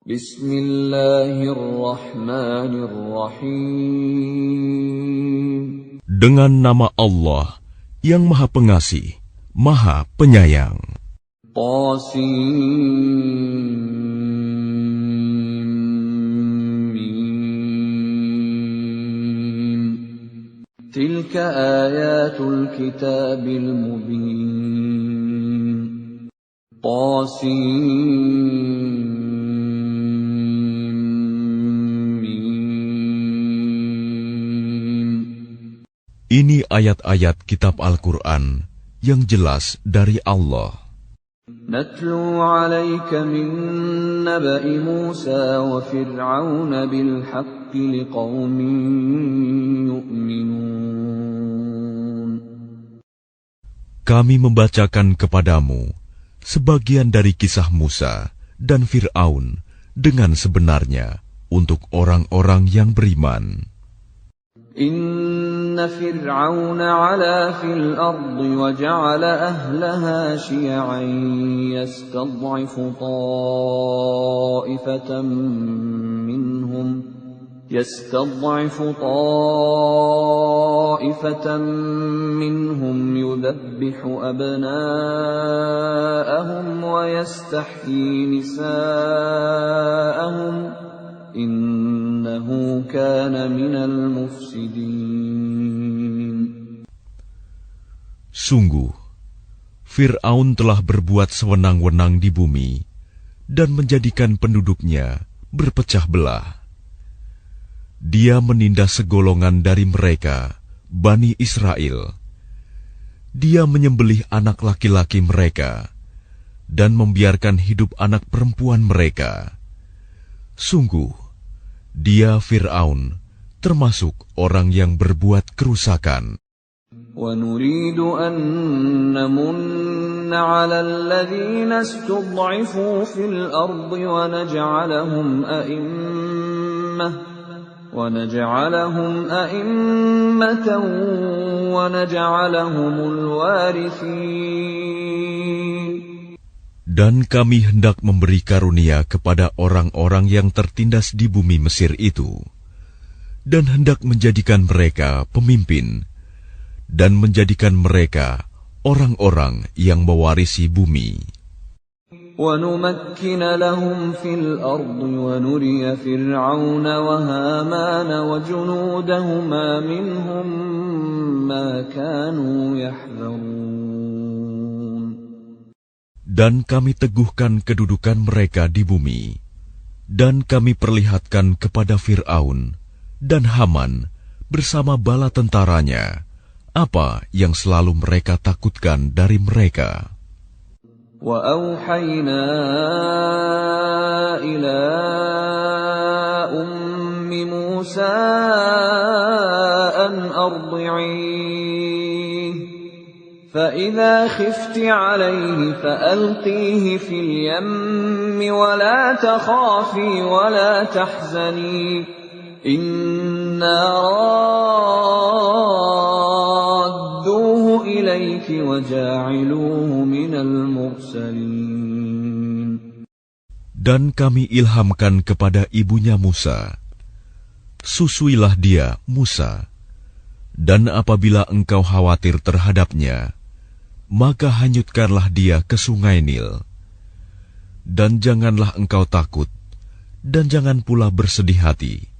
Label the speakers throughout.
Speaker 1: Bismillahirrahmanirrahim.
Speaker 2: Dengan nama Allah yang Maha Pengasih, Maha Penyayang.
Speaker 1: Tilka ayatul kitabil mubin.
Speaker 2: Ini ayat-ayat kitab Al-Quran yang jelas dari Allah.
Speaker 1: Natlu 'alaika min naba'i Musa wa Fir'aun bil haqqi liqaumin yu'minun.
Speaker 2: Kami membacakan kepadamu sebagian dari kisah Musa dan Fir'aun dengan sebenarnya untuk orang-orang yang beriman.
Speaker 1: Inna Fir'aun 'ala fil ardi wa ja'ala ahlaha syi'an yastad'ifu ta'ifatan minhum yudhabbihu abna'ahum wa yastahyi nisa'ahum innahu kana minal mufsidin.
Speaker 2: Sungguh, Fir'aun telah berbuat sewenang-wenang di bumi dan menjadikan penduduknya berpecah belah. Dia menindas segolongan dari mereka, Bani Israel. Dia menyembelih anak laki-laki mereka dan membiarkan hidup anak perempuan mereka. Sungguh, dia Fir'aun termasuk orang yang berbuat kerusakan.
Speaker 1: وَنُرِيدُ أَن نَّمُنَّ عَلَى الَّذِينَ اسْتُضْعِفُوا فِي الْأَرْضِ وَنَجْعَلَهُمْ أَئِمَّةً وَنَجْعَلَهُمُ الْوَارِثِينَ.
Speaker 2: Dan kami hendak memberi karunia kepada orang-orang yang tertindas di bumi Mesir itu, dan hendak menjadikan mereka pemimpin, dan menjadikan mereka orang-orang yang mewarisi bumi.
Speaker 1: وَنُمَكِّنَ لَهُمْ فِي الْأَرْضِ وَنُرِيَ فِرْعَوْنَ وَهَامَانَ وَجُنُودَهُمَا مِنْهُمْ مَا كَانُوا يَحْذَرُونَ.
Speaker 2: Dan kami teguhkan kedudukan mereka di bumi, dan kami perlihatkan kepada Fir'aun dan Haman bersama bala tentaranya apa yang selalu mereka takutkan dari mereka.
Speaker 1: وَأَوْحَيْنَا إِلَىٰ أُمِّ مُوسَىٰ أَنْ أَرْضِعِيهِ فَإِذَا خِفْتِ عَلَيْهِ فَأَلْقِيهِ فِي الْيَمِّ وَلَا تَخَافِي وَلَا تَحْزَنِي إِنَّا رَادُّوهُ إِلَيْكِ وَجَاعِلُوهُ مِنَ الْمُرْسَلِينَ.
Speaker 2: Dan kami ilhamkan kepada ibunya Musa, susuilah dia, Musa, dan apabila engkau khawatir terhadapnya, maka hanyutkanlah dia ke sungai Nil. Dan janganlah engkau takut, dan jangan pula bersedih hati.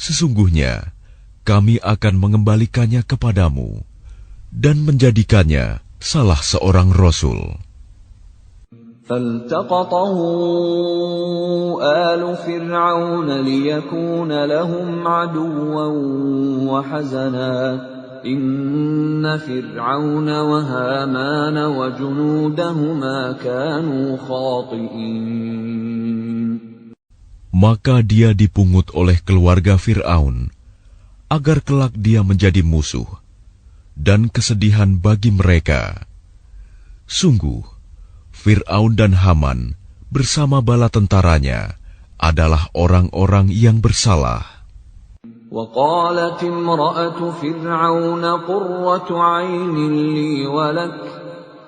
Speaker 2: Sesungguhnya kami akan mengembalikannya kepadamu dan menjadikannya salah seorang rasul.
Speaker 1: فَالْتَقَطَهُ آلُ فِرْعَوْنَ لِيَكُونَ لَهُمْ عَدُوًّا وَحَزَنًا إِنَّ فِرْعَوْنَ وَهَامَانَ وَجُنُودَهُمَا كَانُوا خَاطِئِينَ.
Speaker 2: Maka dia dipungut oleh keluarga Fir'aun, agar kelak dia menjadi musuh dan kesedihan bagi mereka. Sungguh, Fir'aun dan Haman bersama bala tentaranya adalah orang-orang yang bersalah.
Speaker 1: وَقَالَتِ امْرَأَةُ فِرْعَوْنَ قُرَّةُ عَيْنٍ لِّي وَلَكَ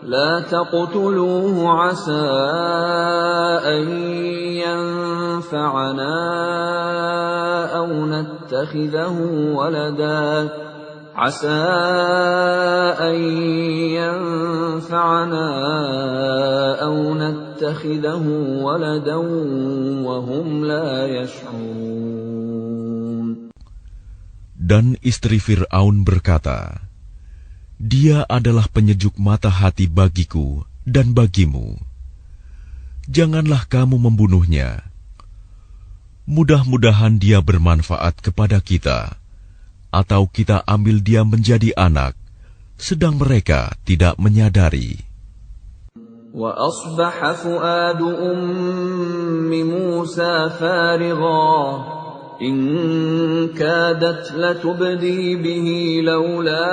Speaker 1: لَا تَقْتُلُوهُ عَسَىٰ أَن ينفعنا أو نتخذه ولدا عسى أن ينفعنا أو نتخذه ولدا وهم لا يشعرون.
Speaker 2: Dan istri Fir'aun berkata, Dia adalah penyejuk mata hati bagiku dan bagimu. Janganlah kamu membunuhnya. Mudah-mudahan dia bermanfaat kepada kita, atau kita ambil dia menjadi anak, sedang mereka tidak menyadari.
Speaker 1: وَأَصْبَحَ فُؤَادُ أُمِّ مُوسَى فَارِغًا إِنْ كَادَتْ لَتُبْدِي بِهِ لَوْلَا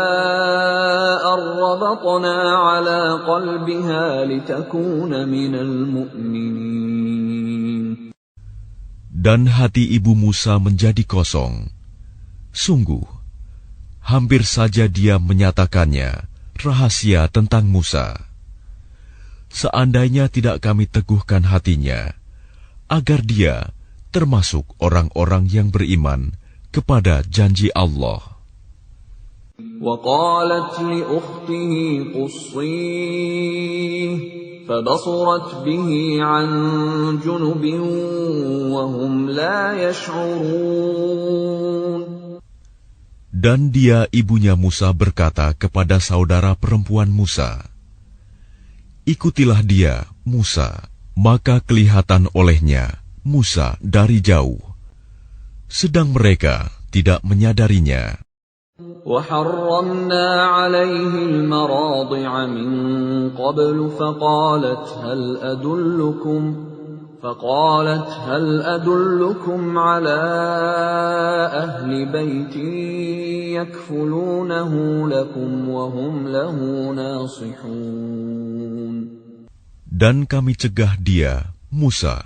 Speaker 1: أَنْ رَبَطْنَا عَلَى قَلْبِهَا لِتَكُونَ مِنَ الْمُؤْمِنِينَ.
Speaker 2: Dan hati ibu Musa menjadi kosong. Sungguh, hampir saja dia menyatakannya rahasia tentang Musa. Seandainya tidak kami teguhkan hatinya, agar dia termasuk orang-orang yang beriman kepada janji Allah.
Speaker 1: وَقَالَتْ لِأُخْتِهِ قُصِّيهِ فَبَصُرَتْ بِهِ عَنْ جُنُبٍ وَهُمْ لَا يَشْعُرُونَ.
Speaker 2: Dan dia ibunya Musa berkata kepada saudara perempuan Musa, Ikutilah dia, Musa. Maka kelihatan olehnya Musa dari jauh, sedang mereka tidak menyadarinya.
Speaker 1: وَحَرَّمْنَا عَلَيْهِ الْمَرَاضِعَ مِنْ قَبْلُ فقالت هل أدلكم على أهل بيت يكفلونه لكم وهم له ناصحون.
Speaker 2: Dan kami cegah dia, Musa,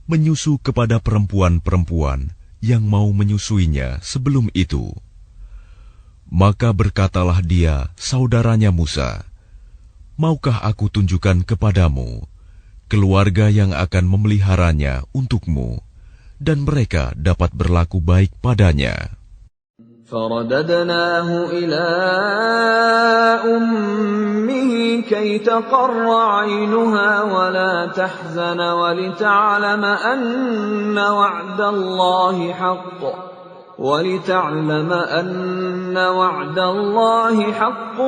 Speaker 2: menyusu kepada perempuan-perempuan yang mau menyusuinya sebelum itu. Maka berkatalah dia, saudaranya Musa, Maukah aku tunjukkan kepadamu keluarga yang akan memeliharanya untukmu, dan mereka dapat berlaku baik padanya.
Speaker 1: فَرَدَدْنَاهُ إِلَىٰ أُمِّهِ كَيْ تَقَرَّ عَيْنُهَا وَلَا تَحْزَنَ وَلِتَعْلَمَ أَنَّ وَعْدَ اللَّهِ حَقٌّ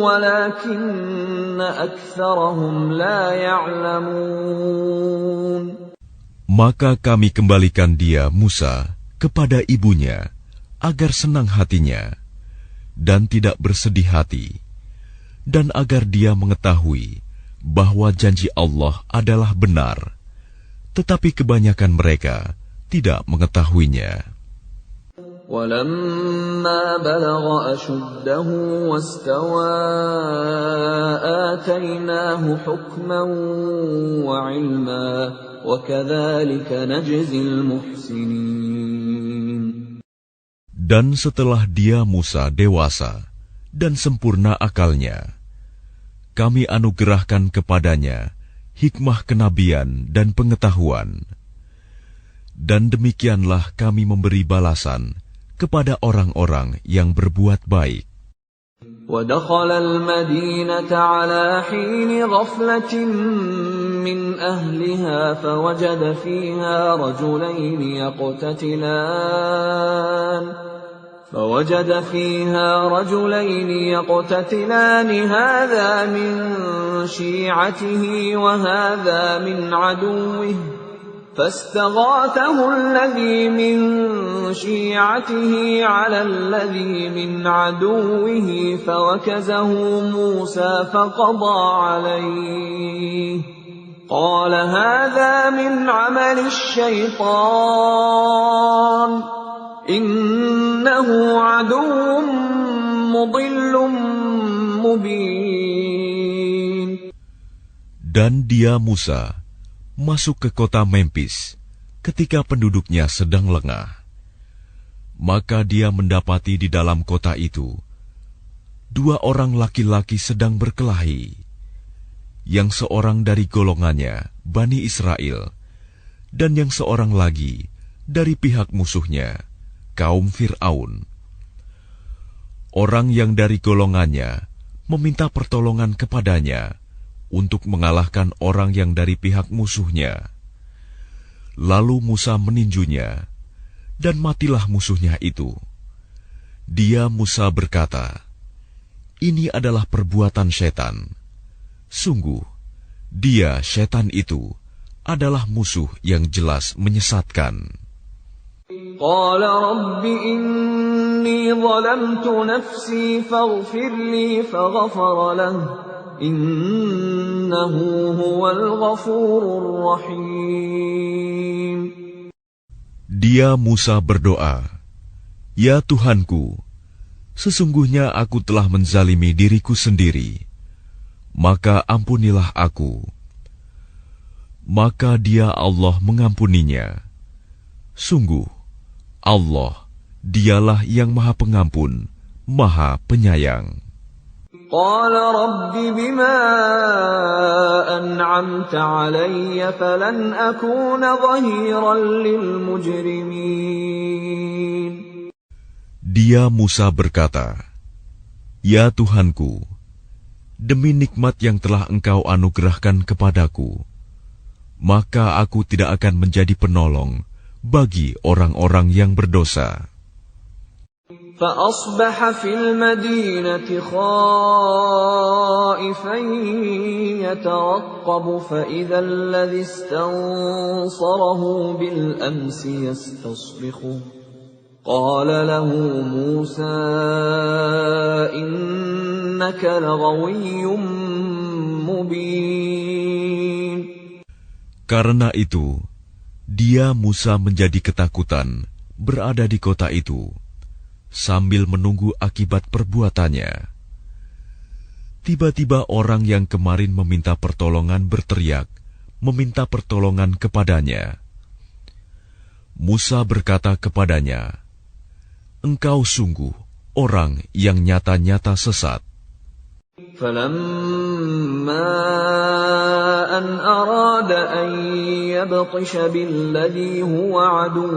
Speaker 1: وَلَكِنَّ أَكْثَرَهُمْ لَا يَعْلَمُونَ.
Speaker 2: Maka kami kembalikan dia, Musa, kepada ibunya, agar senang hatinya, dan tidak bersedih hati, dan agar dia mengetahui bahwa janji Allah adalah benar, tetapi kebanyakan mereka tidak mengetahuinya.
Speaker 1: وَلَمَّا بَلَغَ أَشُدَّهُ وَاسْتَوَى آتَيْنَاهُ حُكْمًا وَعِلْمًا وَكَذَلِكَ نَجْزِي الْمُحْسِنِينَ.
Speaker 2: Dan setelah dia Musa dewasa dan sempurna akalnya, kami anugerahkan kepadanya hikmah kenabian dan pengetahuan. Dan demikianlah kami memberi balasan kepada orang-orang yang berbuat baik.
Speaker 1: وَدَخَلَ الْمَدِينَةَ عَلَى حِينِ غَفْلَةٍ مِّنْ أَهْلِهَا فَوَجَدَ فيها رجلين يقتتلان هذا من شيعته وهذا من عدوه فاستغاثه الذي من شيعته على الذي من عدوه فوكزه موسى فقضى عليه قال هذا من عمل الشيطان إنه عدو مضل مبين.
Speaker 2: Dan dia Musa masuk ke kota Memphis ketika penduduknya sedang lengah. Maka dia mendapati di dalam kota itu 2 orang laki-laki sedang berkelahi, yang seorang dari golongannya, Bani Israel, dan yang seorang lagi dari pihak musuhnya, kaum Fir'aun. Orang yang dari golongannya meminta pertolongan kepadanya untuk mengalahkan orang yang dari pihak musuhnya. Lalu Musa meninjunya, dan matilah musuhnya itu. Dia Musa berkata, "Ini adalah perbuatan setan. Sungguh, dia setan itu adalah musuh yang jelas menyesatkan."
Speaker 1: Qala Rabbi inni zalamtu nafsi faghfir li faghfara lahu innahu huwal ghafurur rahim.
Speaker 2: Dia Musa berdoa, "Ya Tuhanku, sesungguhnya aku telah menzalimi diriku sendiri, maka ampunilah aku." Maka dia Allah mengampuninya. Sungguh, Allah, dialah yang Maha Pengampun, Maha Penyayang.
Speaker 1: Qala Rabbi bima an'amta 'alayya falan akuna dhahiran lil mujrimin.
Speaker 2: Dia Musa berkata, "Ya Tuhanku, demi nikmat yang telah Engkau anugerahkan kepadaku, maka aku tidak akan menjadi penolong bagi orang-orang yang berdosa."
Speaker 1: فأصبح في المدينة خائفا يترقب فإذا الذي استنصره بالأمس يستصرخه قال له موسى إنك لغوي مبين.
Speaker 2: Karena itu, dia Musa menjadi ketakutan berada di kota itu, sambil menunggu akibat perbuatannya. Tiba-tiba orang yang kemarin meminta pertolongan berteriak, meminta pertolongan kepadanya. Musa berkata kepadanya, "Engkau sungguh orang yang nyata-nyata sesat."
Speaker 1: فَلَمَّا أَنْ أَرَادَ أَنْ يَبْطِشَ بِالَّذِي هُوَ عَدُوٌّ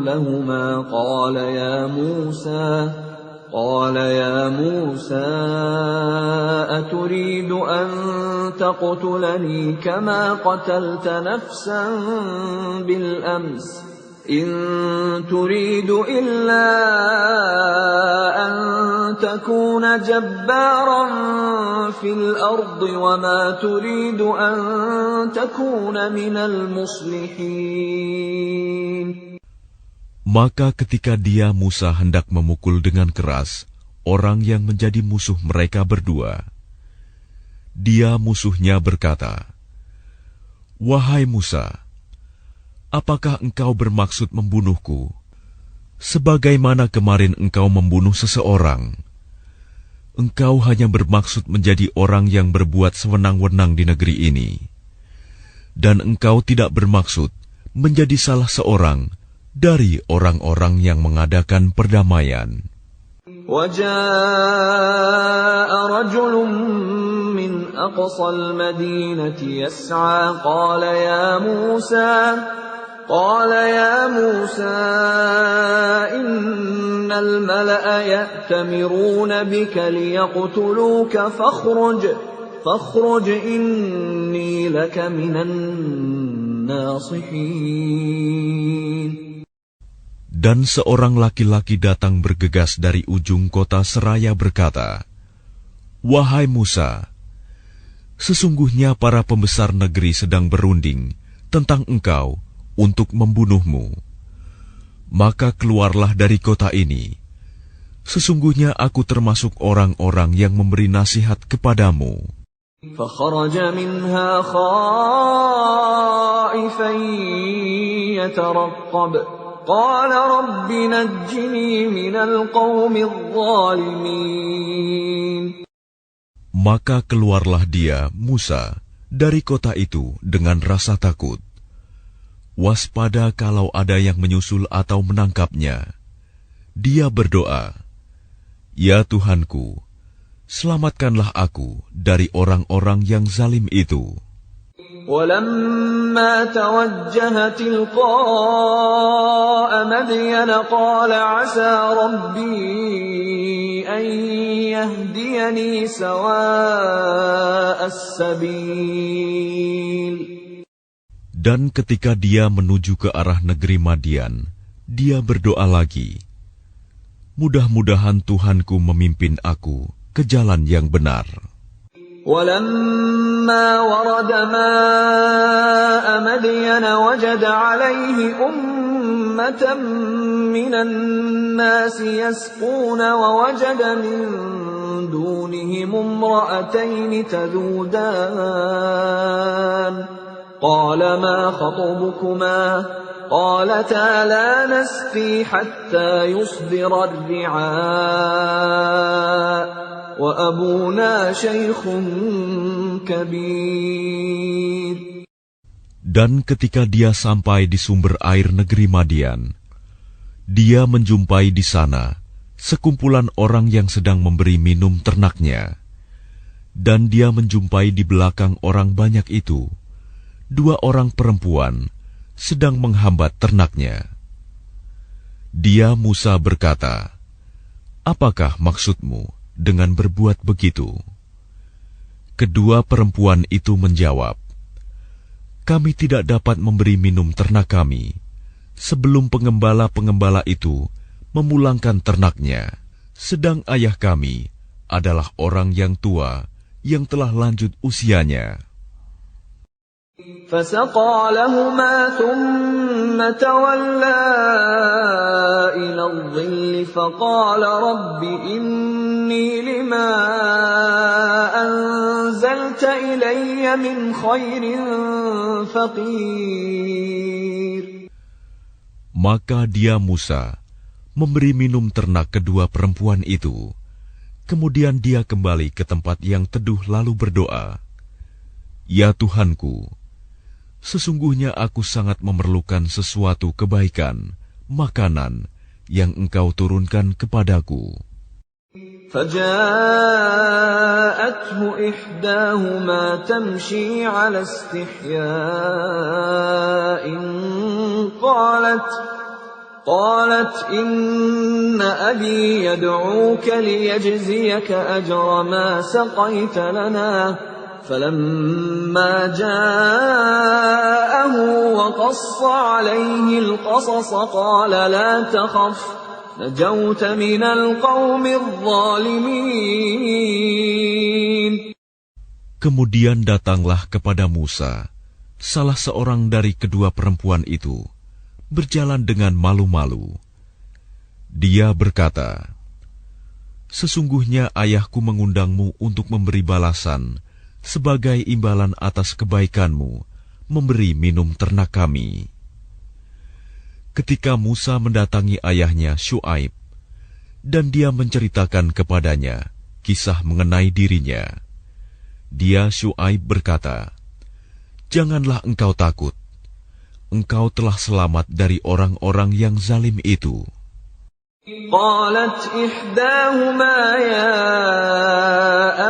Speaker 1: لَهُمَا قَالَ يَا مُوسَى أَتُرِيدُ أَنْ تَقْتُلَنِي كَمَا قَتَلْتَ نَفْسًا بِالْأَمْسِ إِنْ تُرِيدُ إِلَّا أَنْ تَكُونَ جَبَّارًا فِي الْأَرْضِ وَمَا تُرِيدُ أَنْ تَكُونَ مِنَ الْمُصْلِحِينَ.
Speaker 2: Maka ketika dia Musa hendak memukul dengan keras orang yang menjadi musuh mereka berdua, dia musuhnya berkata, "Wahai Musa, apakah engkau bermaksud membunuhku, sebagaimana kemarin engkau membunuh seseorang? Engkau hanya bermaksud menjadi orang yang berbuat sewenang-wenang di negeri ini, dan engkau tidak bermaksud menjadi salah seorang dari orang-orang yang mengadakan perdamaian."
Speaker 1: وَجَاءَ رَجُلٌ مِّنْ أَقْصَى الْمَدِينَةِ يَسْعَىٰ قَالَ يَا مُوسَىٰ إِنَّ الْمَلَأَ يَأْتَمِرُونَ بِكَ لِيَقْتُلُوكَ فَاخْرُجْ إِنِّي لَكَ مِنَ النَّاصِحِينَ.
Speaker 2: Dan seorang laki-laki datang bergegas dari ujung kota seraya berkata, "Wahai Musa, sesungguhnya para pembesar negeri sedang berunding tentang engkau untuk membunuhmu. Maka keluarlah dari kota ini. Sesungguhnya aku termasuk orang-orang yang memberi nasihat kepadamu."
Speaker 1: فَخَرَجَ مِنْهَا خَائِفًا يَتَرَقَّبُ قَالَ رَبِّ نَجِّنِي مِنَ الْقَوْمِ الظَّالِمِينَ.
Speaker 2: Maka keluarlah dia, Musa, dari kota itu dengan rasa takut. Waspada kalau ada yang menyusul atau menangkapnya. Dia berdoa, "Ya Tuhanku, selamatkanlah aku dari orang-orang yang zalim itu."
Speaker 1: ولما توجه تلقاء مدين قال عسى ربي أن يهديني سواء السبيل.
Speaker 2: Dan ketika dia menuju ke arah negeri Madian, dia berdoa lagi, mudah-mudahan Tuhanku memimpin aku ke jalan yang benar.
Speaker 1: ولما ورد ماء مدين وجد عليه أمة من الناس يسقون ووجد من دونهم امرأتين تذودان قال ما خطبكما قالتا لا نسقي حتى يصدر الرعاء وأبونا شيخ كبير.
Speaker 2: Dan ketika dia sampai di sumber air negeri Madian, dia menjumpai di sana sekumpulan orang yang sedang memberi minum ternaknya. Dan dia menjumpai di belakang orang banyak itu 2 orang perempuan sedang menghambat ternaknya. Dia Musa berkata, "Apakah maksudmu dengan berbuat begitu?" Kedua perempuan itu menjawab, "Kami tidak dapat memberi minum ternak kami sebelum pengembala-pengembala itu memulangkan ternaknya, sedang ayah kami adalah orang yang tua yang telah lanjut usianya."
Speaker 1: فسقى لهما ثم تولى إلى الظل فقال رب إني لما أنزلت إلي من خير فقير.
Speaker 2: Maka dia Musa memberi minum ternak kedua perempuan itu. Kemudian dia kembali ke tempat yang teduh lalu berdoa, "Ya Tuhanku, sesungguhnya aku sangat memerlukan sesuatu kebaikan, makanan yang Engkau turunkan kepadaku."
Speaker 1: فجاءته إحداهما تمشي على استحياء قالت إن أبي يدعوك ليجزيك أجر ما سقيت لنا. فلما جاءه وقص عليه القصص قال لا تخف نجوت من القوم الظالمين.
Speaker 2: Kemudian datanglah kepada Musa salah seorang dari kedua perempuan itu, berjalan dengan malu-malu. Dia berkata, "Sesungguhnya ayahku mengundangmu untuk memberi balasan sebagai imbalan atas kebaikanmu, memberi minum ternak kami." Ketika Musa mendatangi ayahnya Syuaib, dan dia menceritakan kepadanya kisah mengenai dirinya, dia Syuaib berkata, "Janganlah engkau takut, engkau telah selamat dari orang-orang yang zalim itu."
Speaker 1: قالت إحداهما يا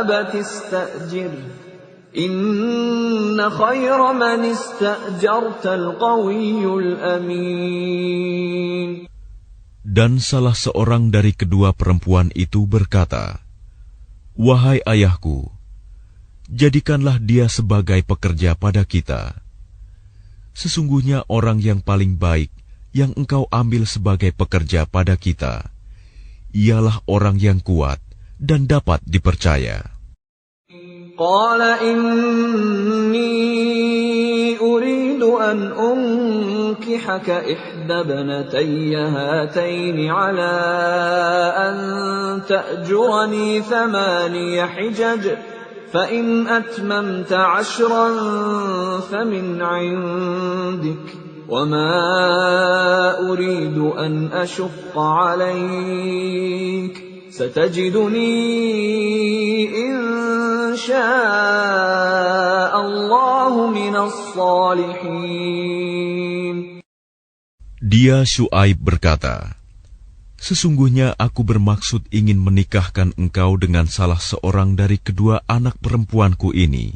Speaker 1: أبت استأجره إن خير من استأجرت القوي الأمين.
Speaker 2: Dan salah seorang dari kedua perempuan itu berkata, "Wahai ayahku, jadikanlah dia sebagai pekerja pada kita. Sesungguhnya orang yang paling baik yang engkau ambil sebagai pekerja pada kita, ialah orang yang kuat dan dapat dipercaya."
Speaker 1: قال إني أريد أن أنكحك إحدى ابنتي هاتين على أن تأجرني 8 حجج فإن أتممت 10 فمن عندك وما أريد أن أشق عليك ستجدني إن شاء الله من الصالحين.
Speaker 2: Dia Syuaib berkata, "Sesungguhnya aku bermaksud ingin menikahkan engkau dengan salah seorang dari kedua anak perempuanku ini.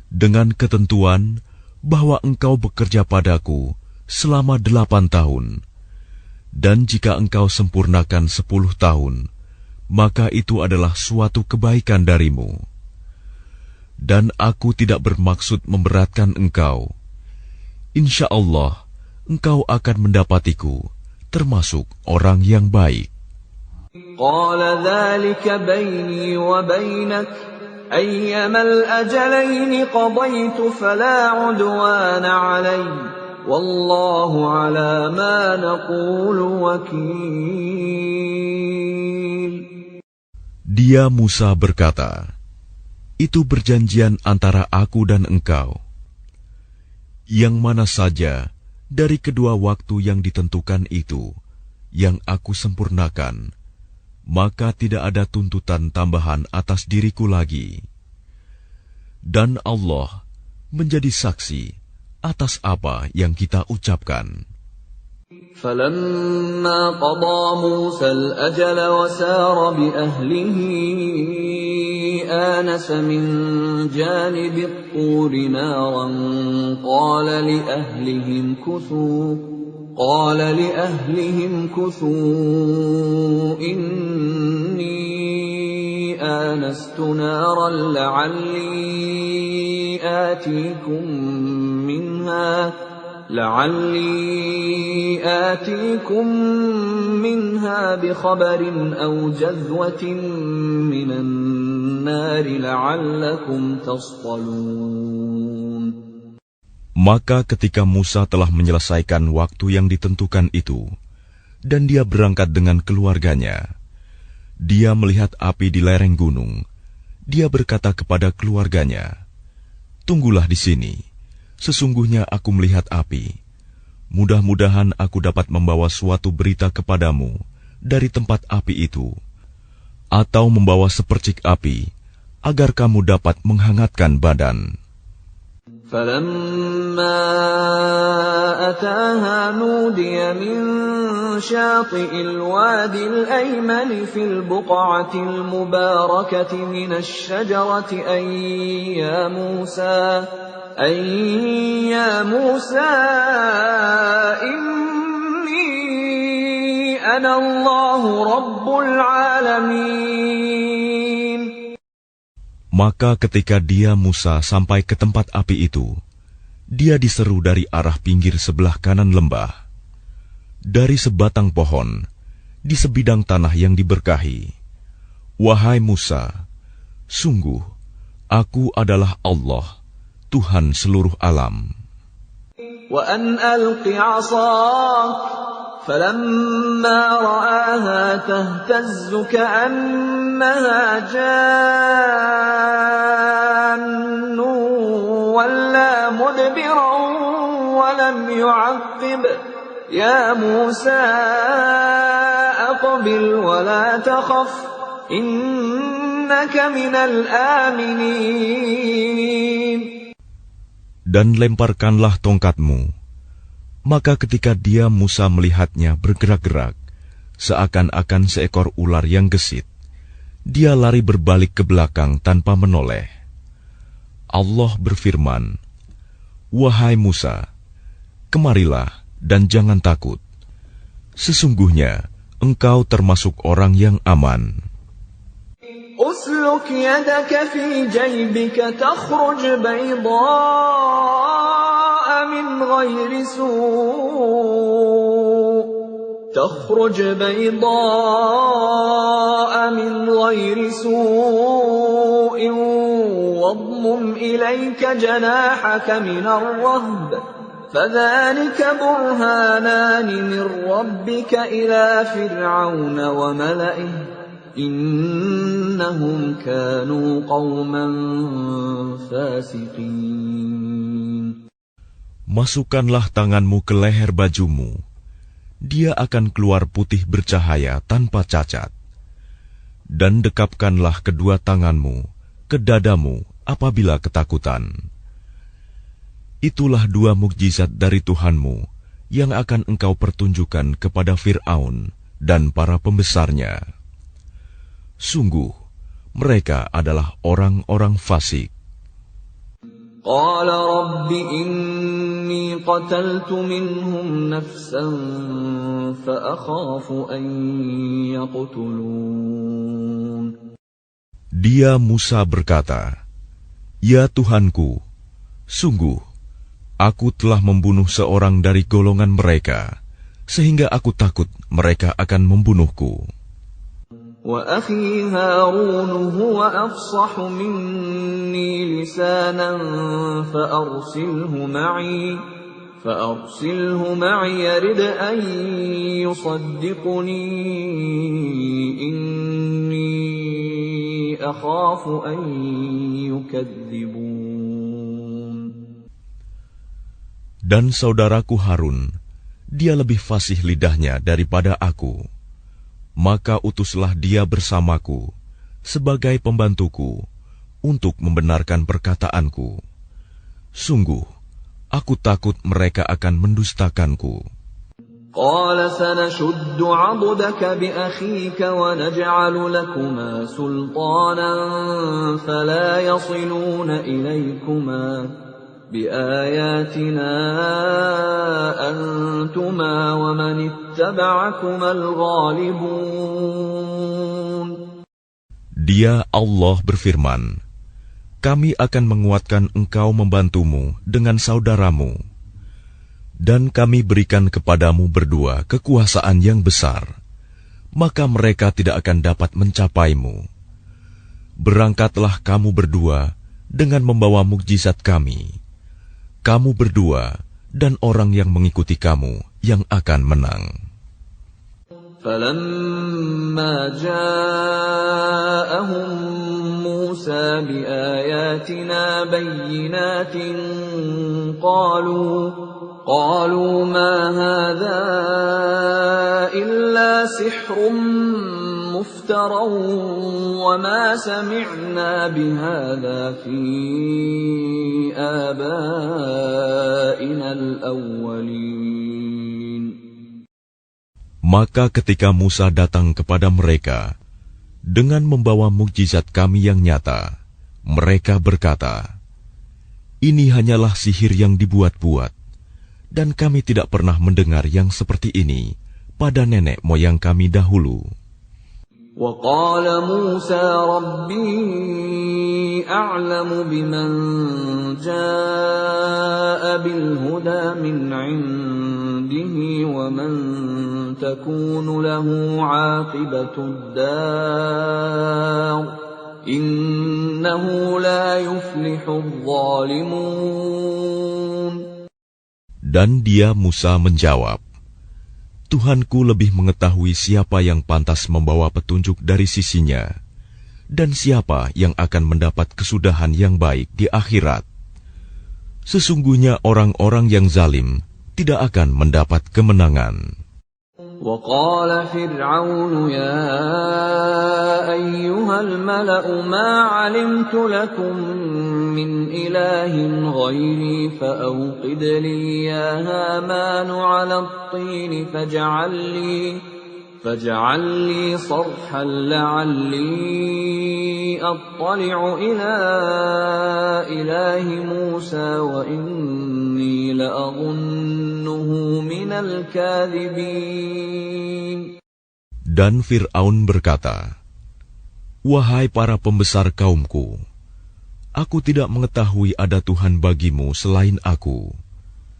Speaker 2: dengan ketentuan bahwa engkau bekerja padaku selama 8 tahun, dan jika engkau sempurnakan 10 tahun, maka itu adalah suatu kebaikan darimu. Dan aku tidak bermaksud memberatkan engkau. Insya Allah, engkau akan mendapatiku termasuk orang yang baik.
Speaker 1: Qala dzalika baini wa bainak ayyama al-ajalaini qadaytu fala 'udwana 'alayya wallahu 'ala ma naqulu wakil.
Speaker 2: Dia Musa berkata, itu perjanjian antara aku dan engkau. Yang mana saja dari kedua waktu yang ditentukan itu yang aku sempurnakan, maka tidak ada tuntutan tambahan atas diriku lagi. Dan Allah menjadi saksi atas apa yang kita ucapkan.
Speaker 1: فَلَمَّا قَضَى مُوسَى الْأَجَلَ وَسَارَ بِأَهْلِهِ آنَسَ مِنْ جَانِبِ الطُّورِ نَارًا قَالَ لِأَهْلِهِمْ كُثُوا إِنِّي آنَسْتُ نَارًا لعلي آتيكم منها بخبر أو جذوة من النار لعلكم تصطلون.
Speaker 2: Maka ketika Musa telah menyelesaikan waktu yang ditentukan itu, dan dia berangkat dengan keluarganya, dia melihat api di lereng gunung. Dia berkata kepada keluarganya, "Tunggulah di sini. Sesungguhnya aku melihat api. Mudah-mudahan aku dapat membawa suatu berita kepadamu dari tempat api itu, atau membawa sepercik api, agar kamu dapat menghangatkan badan."
Speaker 1: فَلَمَّا أَتَاهَا نُودِيَ مِن شَاطِئِ الْوَادِ الْأَيْمَنِ فِي الْبُقْعَةِ الْمُبَارَكَةِ مِنَ الشَّجَرَةِ أَن يَا مُوسَى إِنِّي أَنَا اللَّهُ رَبُّ الْعَالَمِينَ.
Speaker 2: Maka ketika dia Musa sampai ke tempat api itu, dia diseru dari arah pinggir sebelah kanan lembah, dari sebatang pohon, di sebidang tanah yang diberkahi. "Wahai Musa, sungguh, aku adalah Allah, Tuhan seluruh alam.
Speaker 1: وَأَنْ أَلْقِ عَصَاكَ فَلَمَّا رَآهَا تَهْتَزُّ كَأَنَّهَا جَانٌّ وَلَّى مُدْبِرًا وَلَمْ يُعَقِّبْ يَا مُوسَى أَقْبِلْ وَلَا تَخَفْ إِنَّكَ مِنَ الْآمِنِينَ.
Speaker 2: Dan lemparkanlah tongkatmu." Maka ketika dia Musa melihatnya bergerak-gerak, seakan-akan seekor ular yang gesit, dia lari berbalik ke belakang tanpa menoleh. Allah berfirman, "Wahai Musa, kemarilah dan jangan takut. Sesungguhnya engkau termasuk orang yang aman."
Speaker 1: أسلك يدك في جيبك تخرج بيضاء من غير سوء واضمم إليك جناحك من الرهب فذلك برهانان من ربك إلى فرعون وملئه إنهم كانوا قوما فاسقين.
Speaker 2: Masukkanlah tanganmu ke leher bajumu. Dia akan keluar putih bercahaya tanpa cacat. Dan dekapkanlah kedua tanganmu ke dadamu apabila ketakutan. Itulah dua mukjizat dari Tuhanmu yang akan engkau pertunjukkan kepada Fir'aun dan para pembesarnya. Sungguh, mereka adalah orang-orang fasik.
Speaker 1: قال رب إني قتلت منهم نفسا فأخاف أن يقتلون.
Speaker 2: Dia Musa berkata, "Ya Tuhanku, sungguh aku telah membunuh seorang dari golongan mereka, sehingga aku takut mereka akan membunuhku."
Speaker 1: وأخي هارون هو أفصح مني لسانا فأرسله معي يرد أن يصدقني إني أخاف أن يكذبون.
Speaker 2: Dan saudaraku Harun, dia lebih fasih lidahnya daripada aku. Maka utuslah dia bersamaku sebagai pembantuku untuk membenarkan perkataanku. Sungguh, aku takut mereka akan mendustakanku.
Speaker 1: قال سنشد عضدك بأخيك ونجعل لكما سلطانا فلا يصلون إليكما بآياتنا أنتما ومن اتبعكما الغالبون.
Speaker 2: Dia Allah berfirman, kami akan menguatkan engkau membantumu dengan saudaramu, dan kami berikan kepadamu berdua kekuasaan yang besar, maka mereka tidak akan dapat mencapaimu. Berangkatlah kamu berdua dengan membawa mukjizat kami. Kamu berdua dan orang yang mengikuti kamu yang akan menang.
Speaker 1: فَلَمَّا جَاءَهُم مُوسَى بِآيَاتِنَا بَيِّنَاتٍ قَالُوا مَا هَذَا إِلَّا سِحْرٌ مُفْتَرًى وَمَا سَمِعْنَا بِهَذَا فِي آبَائِنَا الْأَوَّلِينَ.
Speaker 2: Maka ketika Musa datang kepada mereka dengan membawa mukjizat kami yang nyata, mereka berkata, "Ini hanyalah sihir yang dibuat-buat, dan kami tidak pernah mendengar yang seperti ini pada nenek moyang kami dahulu."
Speaker 1: وَقَالَ مُوسَى رَبِّي أَعْلَمُ بِمَنْ جَاءَ بِالْهُدَى مِنْ عِنْدِهِ وَمَنْ تَكُونُ لَهُ عَاقِبَةُ الدَّارِ إِنَّهُ لَا يُفْلِحُ الظَّالِمُونَ.
Speaker 2: Dan dia Musa menjawab, Tuhanku lebih mengetahui siapa yang pantas membawa petunjuk dari sisinya, dan siapa yang akan mendapat kesudahan yang baik di akhirat. Sesungguhnya orang-orang yang zalim tidak akan mendapat kemenangan.
Speaker 1: وَقَالَ فِرْعَوْنُ يَا أَيُّهَا الْمَلَأُ مَا عَلِمْتُ لَكُمْ مِنْ إِلَٰهٍ غَيْرِي فَأَوْقِدْ لِي يَا هَامَانُ عَلَى الطِّينِ فاجعل لي صرحا لعلي أطلع إلى إله موسى وإني لأظنه من الكاذبين.
Speaker 2: Dan Fir'aun berkata, "Wahai para pembesar kaumku, aku tidak mengetahui ada Tuhan bagimu selain aku.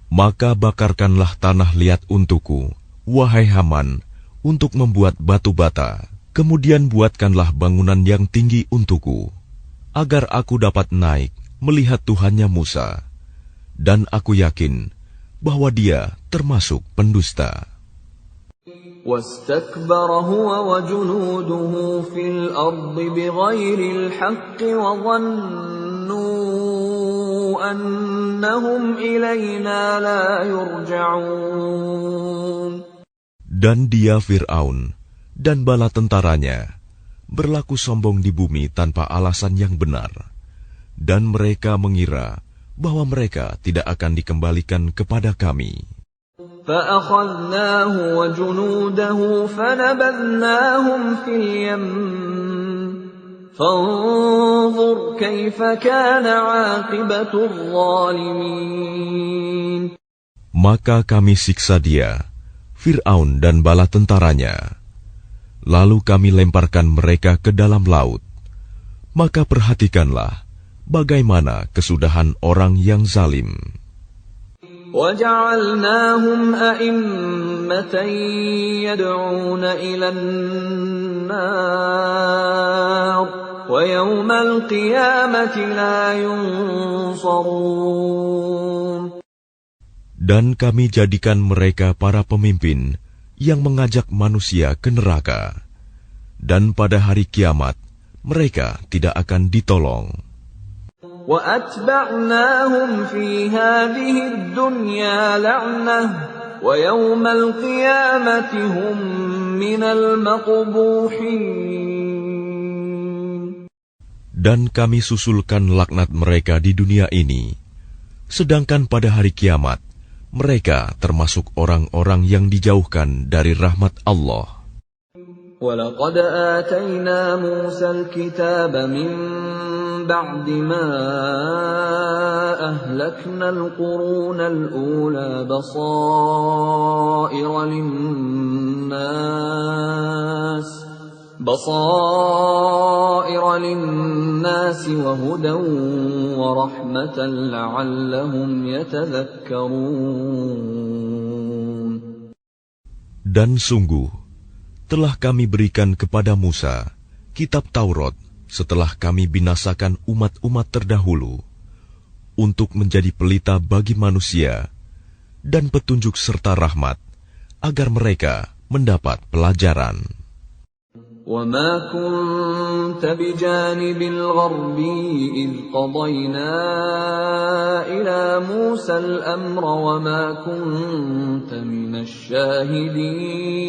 Speaker 2: Maka bakarkanlah tanah liat untukku, wahai Haman, untuk membuat batu bata. Kemudian buatkanlah bangunan yang tinggi untukku, agar aku dapat naik melihat Tuhannya Musa. Dan aku yakin bahwa dia termasuk pendusta."
Speaker 1: واستكبر هو وجنوده في الأرض بغير الحق وظنوا أنهم إلينا لا يرجعون.
Speaker 2: Dan dia Fir'aun dan bala tentaranya berlaku sombong di bumi tanpa alasan yang benar, dan mereka mengira bahwa mereka tidak akan dikembalikan kepada kami.
Speaker 1: فَأَخَذْنَاهُ وَجُنُودَهُ فَنَبَذْنَاهُمْ فِي الْيَمِّ فانظر كيف كان عاقبة الظالمين.
Speaker 2: Maka kami siksa dia, Fir'aun dan bala tentaranya. Lalu kami lemparkan mereka ke dalam laut. Maka perhatikanlah bagaimana kesudahan orang yang zalim.
Speaker 1: وَجَعَلْنَاهُمْ أَئِمَّةً يَدْعُونَ إِلَى النَّارِ وَيَوْمَ الْقِيَامَةِ لَا يُنصَرُونَ.
Speaker 2: Dan kami jadikan mereka para pemimpin yang mengajak manusia ke neraka. Dan pada hari kiamat, mereka tidak akan ditolong.
Speaker 1: وَأَتْبَعْنَاهُمْ فِي هَذِهِ الدُّنْيَا لَعْنَةً وَيَوْمَ الْقِيَامَةِ هُمْ مِنَ الْمَقْبُوحِينَ.
Speaker 2: Dan kami susulkan laknat mereka di dunia ini, sedangkan pada hari kiamat, mereka termasuk orang-orang yang dijauhkan dari rahmat Allah.
Speaker 1: وَلَقَدْ آتَيْنَا مُوسَى الْكِتَابَ مِنْ بَعْدِ مَا أَهْلَكْنَا الْقُرُونَ الْأُولَى بَصَائِرَ لِلنَّاسِ وَهُدًى وَرَحْمَةً لَعَلَّهُمْ يَتَذَكَّرُونَ.
Speaker 2: Dan sungguh, telah kami berikan kepada Musa kitab Taurat setelah kami binasakan umat-umat terdahulu, untuk menjadi pelita bagi manusia dan petunjuk serta rahmat, agar mereka mendapat pelajaran.
Speaker 1: وَمَا كُنْتَ بِجَانِبِ الْغَرْبِيِّ إِذْ قَضَيْنَا إِلَى مُوسَى الْأَمْرَ وَمَا كُنْتَ مِنَ الشَّاهِدِينَ.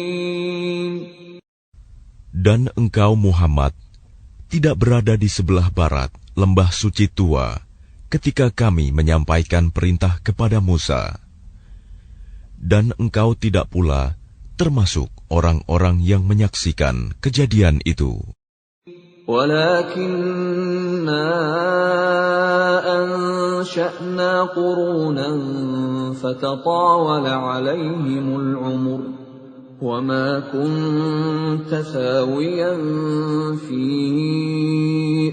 Speaker 2: Dan engkau Muhammad tidak berada di sebelah barat lembah suci tua ketika kami menyampaikan perintah kepada Musa. Dan engkau tidak pula termasuk orang-orang yang menyaksikan kejadian itu.
Speaker 1: وَلَكِنَّا أَنشَأْنَا قُرُونًا فَتَطَاوَلَ عَلَيْهِمُ الْعُمُرُ وَمَا كُنْتَ ثَاوِيًا فِي